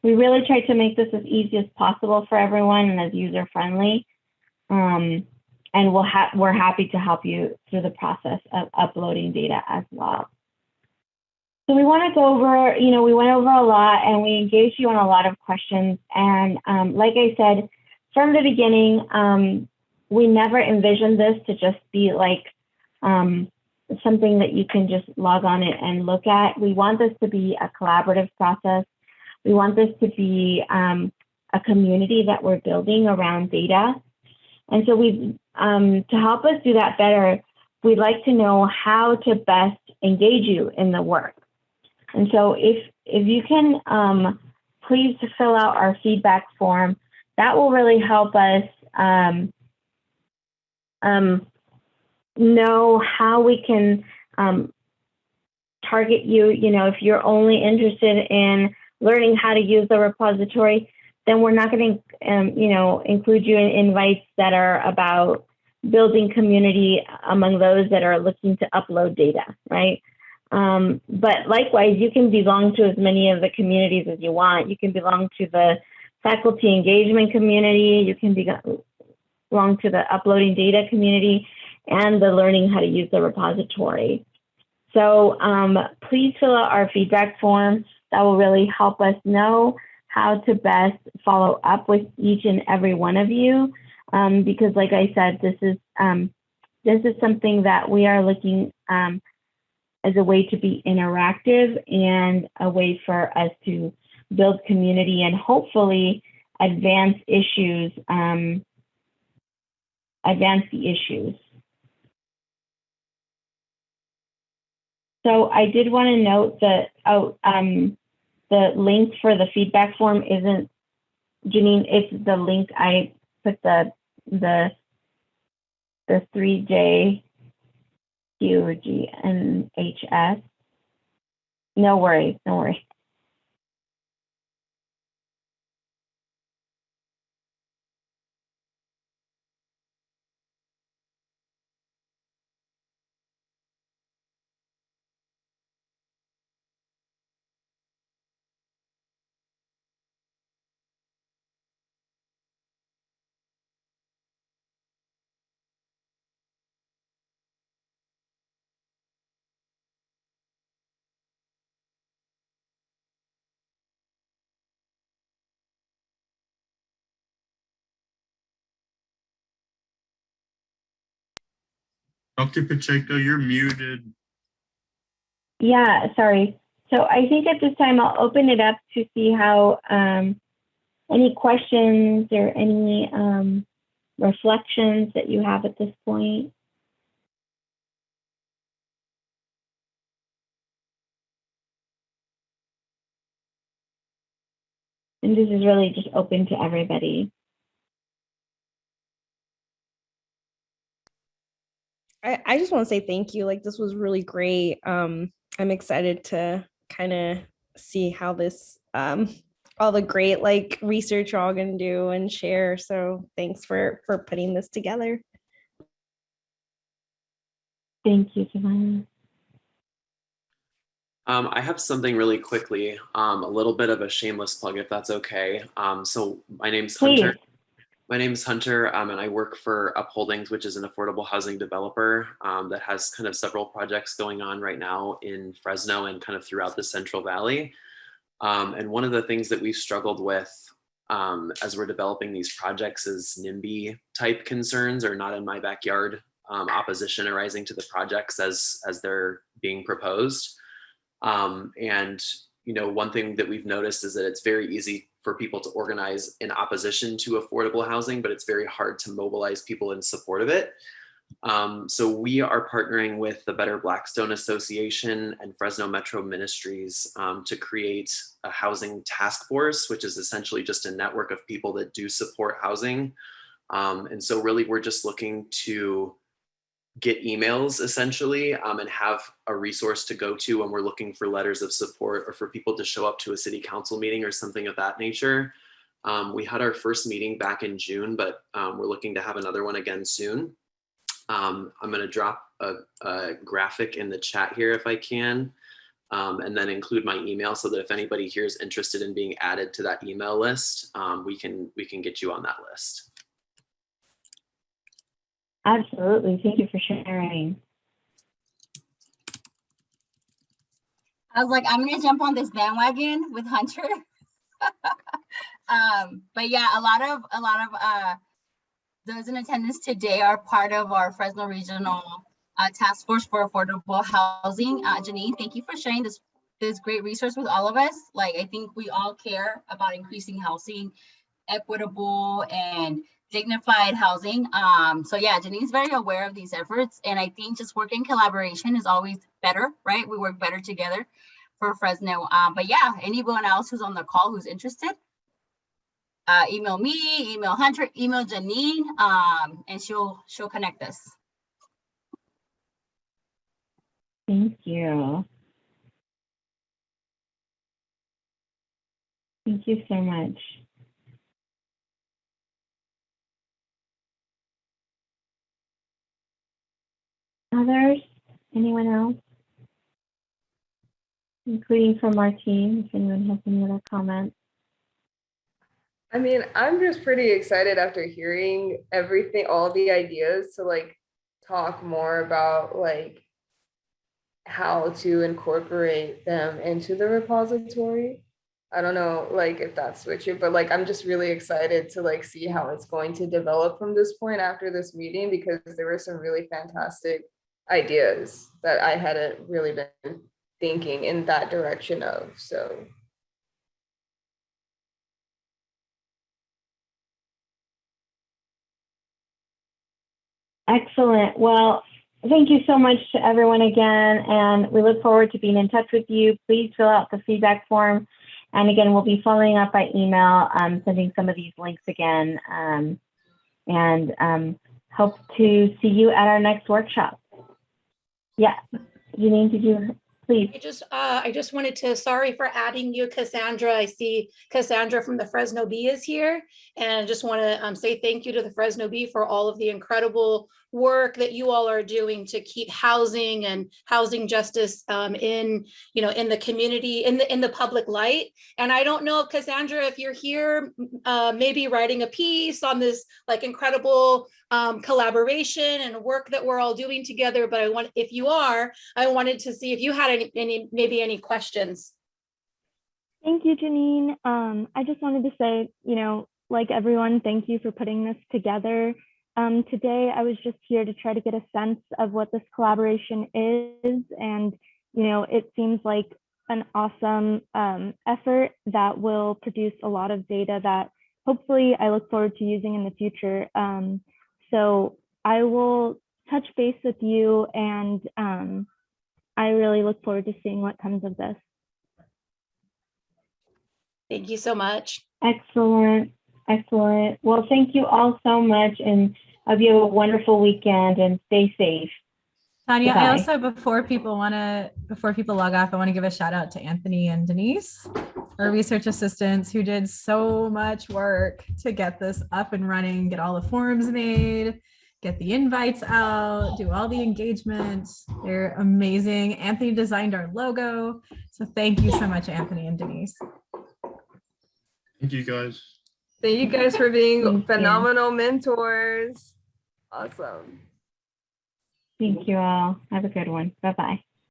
C: We really tried to make this as easy as possible for everyone and as user-friendly. And we're happy to help you through the process of uploading data as well. So we want to go over, we went over a lot and we engaged you on a lot of questions. And like I said, from the beginning, we never envisioned this to just be like something that you can just log on it and look at. We want this to be a collaborative process. We want this to be a community that we're building around data. And so to help us do that better, we'd like to know how to best engage you in the work. And so if you can please fill out our feedback form, that will really help us know how we can target you. If you're only interested in learning how to use the repository, then we're not going to, include you in invites that are about building community among those that are looking to upload data, right? But likewise, you can belong to as many of the communities as you want. You can belong to the faculty engagement community. You can belong to the uploading data community and the learning how to use the repository. So please fill out our feedback form. That will really help us know how to best follow up with each and every one of you. Because like I said, this is something that we are looking as a way to be interactive and a way for us to build community and hopefully advance issues, advance the issues. So I did want to note that the link for the feedback form isn't, Janine, it's the link I put the 3J QGNHS. No worries, no worries.
B: Dr. Pacheco, you're muted.
C: Yeah, sorry. So I think at this time I'll open it up to see how any questions or any reflections that you have at this point. And this is really just open to everybody.
H: I just want to say thank you. Like, this was really great. I'm excited to kind of see how this all the great like research you're all gonna do and share. So thanks for putting this together.
C: Thank you, Savannah.
I: I have something really quickly, a little bit of a shameless plug, if that's okay. So my name's Hunter.
C: Please.
I: My name is Hunter, and I work for Upholdings, which is an affordable housing developer that has kind of several projects going on right now in Fresno and kind of throughout the Central Valley. And one of the things that we've struggled with as we're developing these projects is NIMBY type concerns, or not in my backyard opposition arising to the projects as they're being proposed. And you know, one thing that we've noticed is that it's very easy for people to organize in opposition to affordable housing, but it's very hard to mobilize people in support of it. So we are partnering with the Better Blackstone Association and Fresno Metro Ministries to create a housing task force, which is essentially just a network of people that do support housing. And so really we're just looking to get emails essentially and have a resource to go to when we're looking for letters of support or for people to show up to a city council meeting or something of that nature. We had our first meeting back in June, but we're looking to have another one again soon. I'm going to drop a graphic in the chat here if I can, and then include my email so that if anybody here is interested in being added to that email list, we can get you on that list.
C: Absolutely. Thank you for sharing.
J: I was like, I'm gonna jump on this bandwagon with Hunter. But yeah, a lot of those in attendance today are part of our Fresno Regional Task Force for Affordable Housing. Janine, thank you for sharing this great resource with all of us. Like, I think we all care about increasing housing, equitable and dignified housing. So yeah, Janine's very aware of these efforts, and I think just working in collaboration is always better, right? We work better together for Fresno. But yeah, anyone else who's on the call who's interested, email me, email Hunter, email Janine, and she'll connect us.
C: Thank you. Thank you so much. Others? Anyone else? Including from our team, if anyone has any other comments.
A: I mean, I'm just pretty excited after hearing everything, all the ideas to like talk more about like how to incorporate them into the repository. I don't know like if that's switchy, but like I'm just really excited to like see how it's going to develop from this point after this meeting, because there were some really fantastic ideas that I hadn't really been thinking in that direction of. So
C: excellent. Well, thank you so much to everyone again, and we look forward to being in touch with you. Please fill out the feedback form. And again, we'll be following up by email, sending some of these links again, and hope to see you at our next workshop. Yeah, Janine, did you please?
E: I just wanted to, sorry for adding you, Cassandra. I see Cassandra from the Fresno Bee is here, and I just want to say thank you to the Fresno Bee for all of the incredible work that you all are doing to keep housing and housing justice in the community, in the public light. And I don't know, Cassandra, if you're here, maybe writing a piece on this like incredible collaboration and work that we're all doing together. But if you are, I wanted to see if you had any questions.
K: Thank you, Janine. I just wanted to say, like everyone, thank you for putting this together. Today, I was just here to try to get a sense of what this collaboration is. And, it seems like an awesome effort that will produce a lot of data that hopefully I look forward to using in the future. So I will touch base with you, and I really look forward to seeing what comes of this.
E: Thank you so much.
K: Excellent. Excellent. Well, thank you all so much, and hope you have a wonderful weekend and stay safe.
F: Tanya,
K: Goodbye.
F: I also, before people log off, I want to give a shout out to Anthony and Denise, our research assistants, who did so much work to get this up and running, get all the forms made, get the invites out, do all the engagement. They're amazing. Anthony designed our logo. So thank you so much, Anthony and Denise.
B: Thank you guys.
A: Thank you guys for being
K: Thank you.
A: phenomenal mentors. Awesome.
K: Thank you all. Have a good one. Bye-bye.